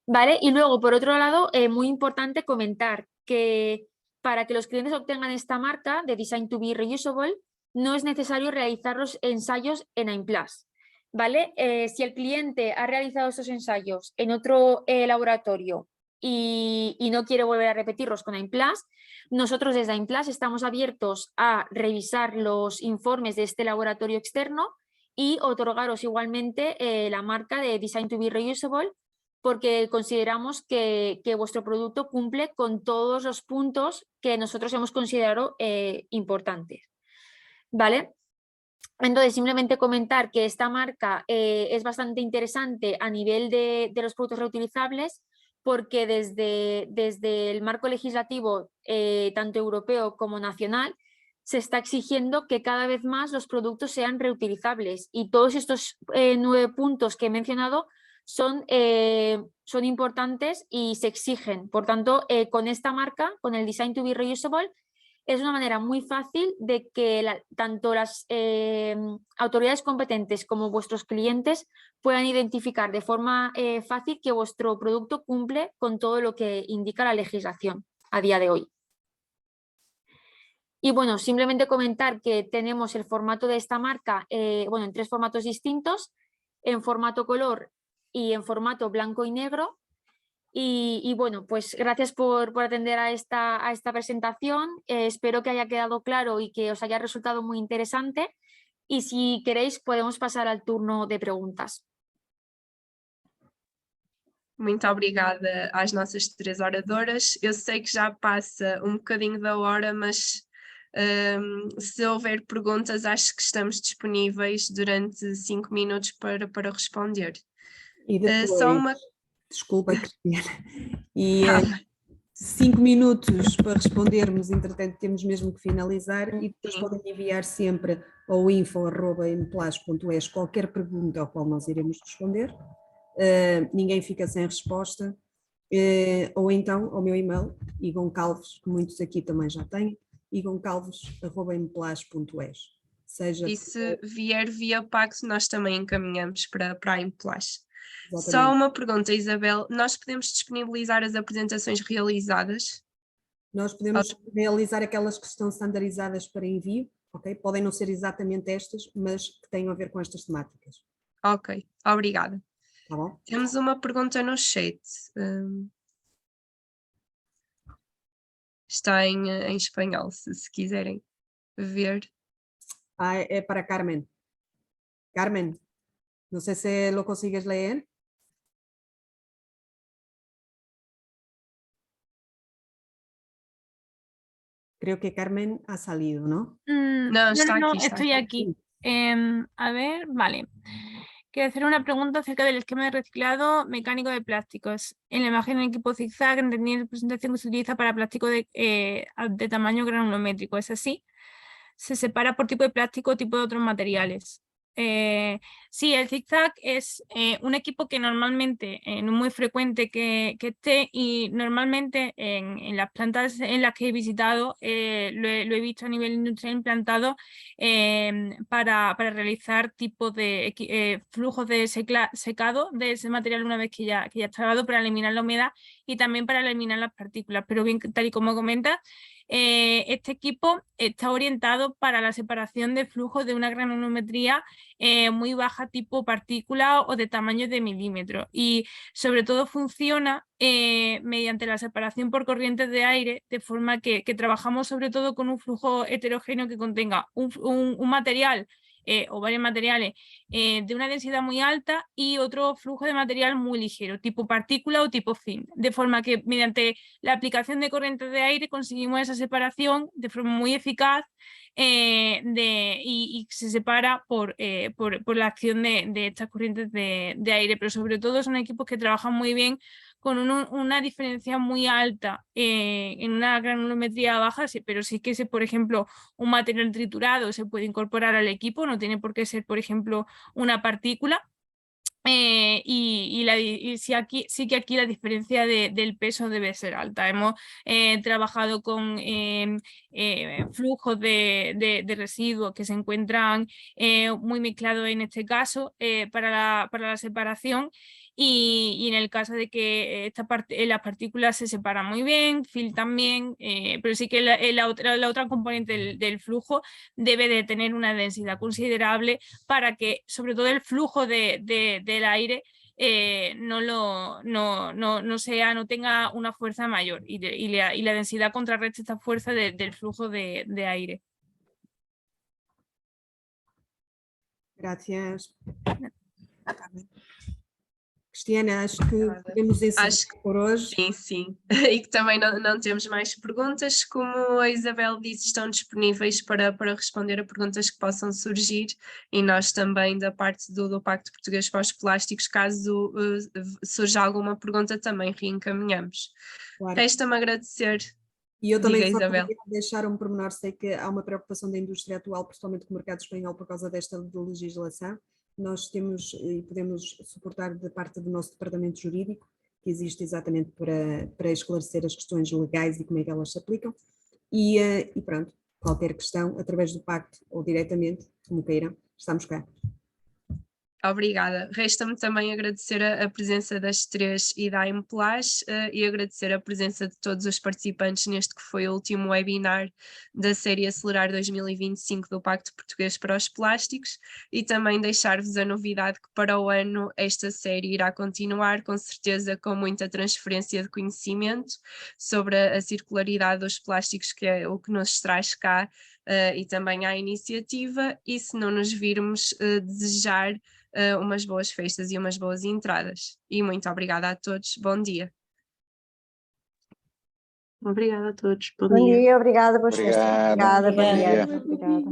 ¿Vale? Y luego, por otro lado, muy importante comentar que para que los clientes obtengan esta marca de Design to be Reusable, no es necesario realizar los ensayos en Aimplus. ¿Vale? Si el cliente ha realizado estos ensayos en otro laboratorio y no quiere volver a repetirlos con Aimplus, nosotros desde Aimplus estamos abiertos a revisar los informes de este laboratorio externo y otorgaros igualmente la marca de Design to be Reusable, porque consideramos que vuestro producto cumple con todos los puntos que nosotros hemos considerado importantes. ¿Vale? Entonces, simplemente comentar que esta marca es bastante interesante a nivel de los productos reutilizables, porque desde el marco legislativo, tanto europeo como nacional, se está exigiendo que cada vez más los productos sean reutilizables y todos estos 9 puntos que he mencionado son importantes y se exigen. Por tanto, con esta marca, con el Design to be Reusable, es una manera muy fácil de que tanto las autoridades competentes como vuestros clientes puedan identificar de forma fácil que vuestro producto cumple con todo lo que indica la legislación a día de hoy. Y bueno, simplemente comentar que tenemos el formato de esta marca en 3 formatos distintos, en formato color y en formato blanco y negro. Y bueno, pues gracias por atender a esta presentación. Espero que haya quedado claro y que os haya resultado muy interesante. Y si queréis, podemos pasar al turno de preguntas. Muito obrigada às nossas 3 oradoras. Eu sei que já passa um bocadinho da hora, mas se houver perguntas, acho que estamos disponíveis durante 5 minutos para responder. E depois, Só uma... desculpa, Cristiana, e 5 minutos para respondermos, entretanto temos mesmo que finalizar e depois Sim. podem enviar sempre ao info@mplas.es qualquer pergunta ao qual nós iremos responder. Ninguém fica sem resposta. Ou então ao meu e-mail, igoncalves, que muitos aqui também já têm, igoncalves@mplas.es. E se vier via Pacto, nós também encaminhamos para a Implas. Só Exatamente. uma pergunta, Isabel, nós podemos disponibilizar as apresentações realizadas? Nós podemos realizar aquelas que estão standardizadas para envio, ok? Podem não ser exatamente estas, mas que tenham a ver com estas temáticas, Ok, obrigada. tá bom? Temos uma pergunta no chat. Está em espanhol, se quiserem ver. Es para Carmen. Carmen, no sé si lo consigues leer. Creo que Carmen ha salido, ¿no? No, está aquí, está estoy aquí. aquí. A ver, vale. Quiero hacer una pregunta acerca del esquema de reciclado mecánico de plásticos. En la imagen del equipo zigzag entendí en la presentación que se utiliza para plástico de tamaño granulométrico. ¿Es así? ¿Se separa por tipo de plástico o tipo de otros materiales? Sí, el zigzag es un equipo que normalmente no es muy frecuente que esté, y normalmente en las plantas en las que he visitado lo he visto a nivel industrial implantado para realizar tipos de flujos de secado de ese material una vez que ya está lavado, para eliminar la humedad y también para eliminar las partículas. Pero bien, tal y como comentas, este equipo está orientado para la separación de flujos de una granulometría muy baja, tipo partícula o de tamaño de milímetros, y sobre todo funciona mediante la separación por corrientes de aire, de forma que trabajamos sobre todo con un flujo heterogéneo que contenga un material o varios materiales de una densidad muy alta y otro flujo de material muy ligero, tipo partícula o tipo fin, de forma que mediante la aplicación de corrientes de aire conseguimos esa separación de forma muy eficaz y se separa por la acción de estas corrientes de aire. Pero sobre todo son equipos que trabajan muy bien con una diferencia muy alta en una granulometría baja, pero sí que, por ejemplo, un material triturado se puede incorporar al equipo, no tiene por qué ser, por ejemplo, una partícula. Sí que aquí la diferencia del peso debe ser alta. Hemos trabajado con flujos de residuos que se encuentran muy mezclados en este caso para la separación, y en el caso de que las partículas se separan muy bien, filtran bien, pero sí que la otra componente del flujo debe de tener una densidad considerable para que sobre todo el flujo del aire no tenga una fuerza mayor y la densidad contrarreste esta fuerza del flujo de aire. Gracias. Cristiana, acho que podemos encerrar por hoje. Sim, sim. E que também não temos mais perguntas. Como a Isabel disse, estão disponíveis para responder a perguntas que possam surgir, e nós também, da parte do Pacto Português para os Plásticos, caso surja alguma pergunta, também reencaminhamos. Claro. Resta-me agradecer. E eu também Diga, só Isabel. queria deixar um pormenor. Sei que há uma preocupação da indústria atual, principalmente com o mercado espanhol, por causa desta legislação. Nós temos e podemos suportar da parte do nosso departamento jurídico, que existe exatamente para esclarecer as questões legais e como é que elas se aplicam. E pronto, qualquer questão, através do pacto ou diretamente, como queiram, estamos cá. Obrigada. Resta-me também agradecer a presença das três e da Implas e agradecer a presença de todos os participantes neste que foi o último webinar da série Acelerar 2025 do Pacto Português para os Plásticos, e também deixar-vos a novidade que para o ano esta série irá continuar, com certeza com muita transferência de conhecimento sobre a circularidade dos plásticos, que é o que nos traz cá, e também à iniciativa. E se não nos virmos, desejar umas boas festas e umas boas entradas. E muito obrigada a todos. Bom dia. Obrigada a todos. Bom Bom dia. dia, obrigada, boas festas. Obrigado. Obrigada, bom dia. Bom dia. Obrigada.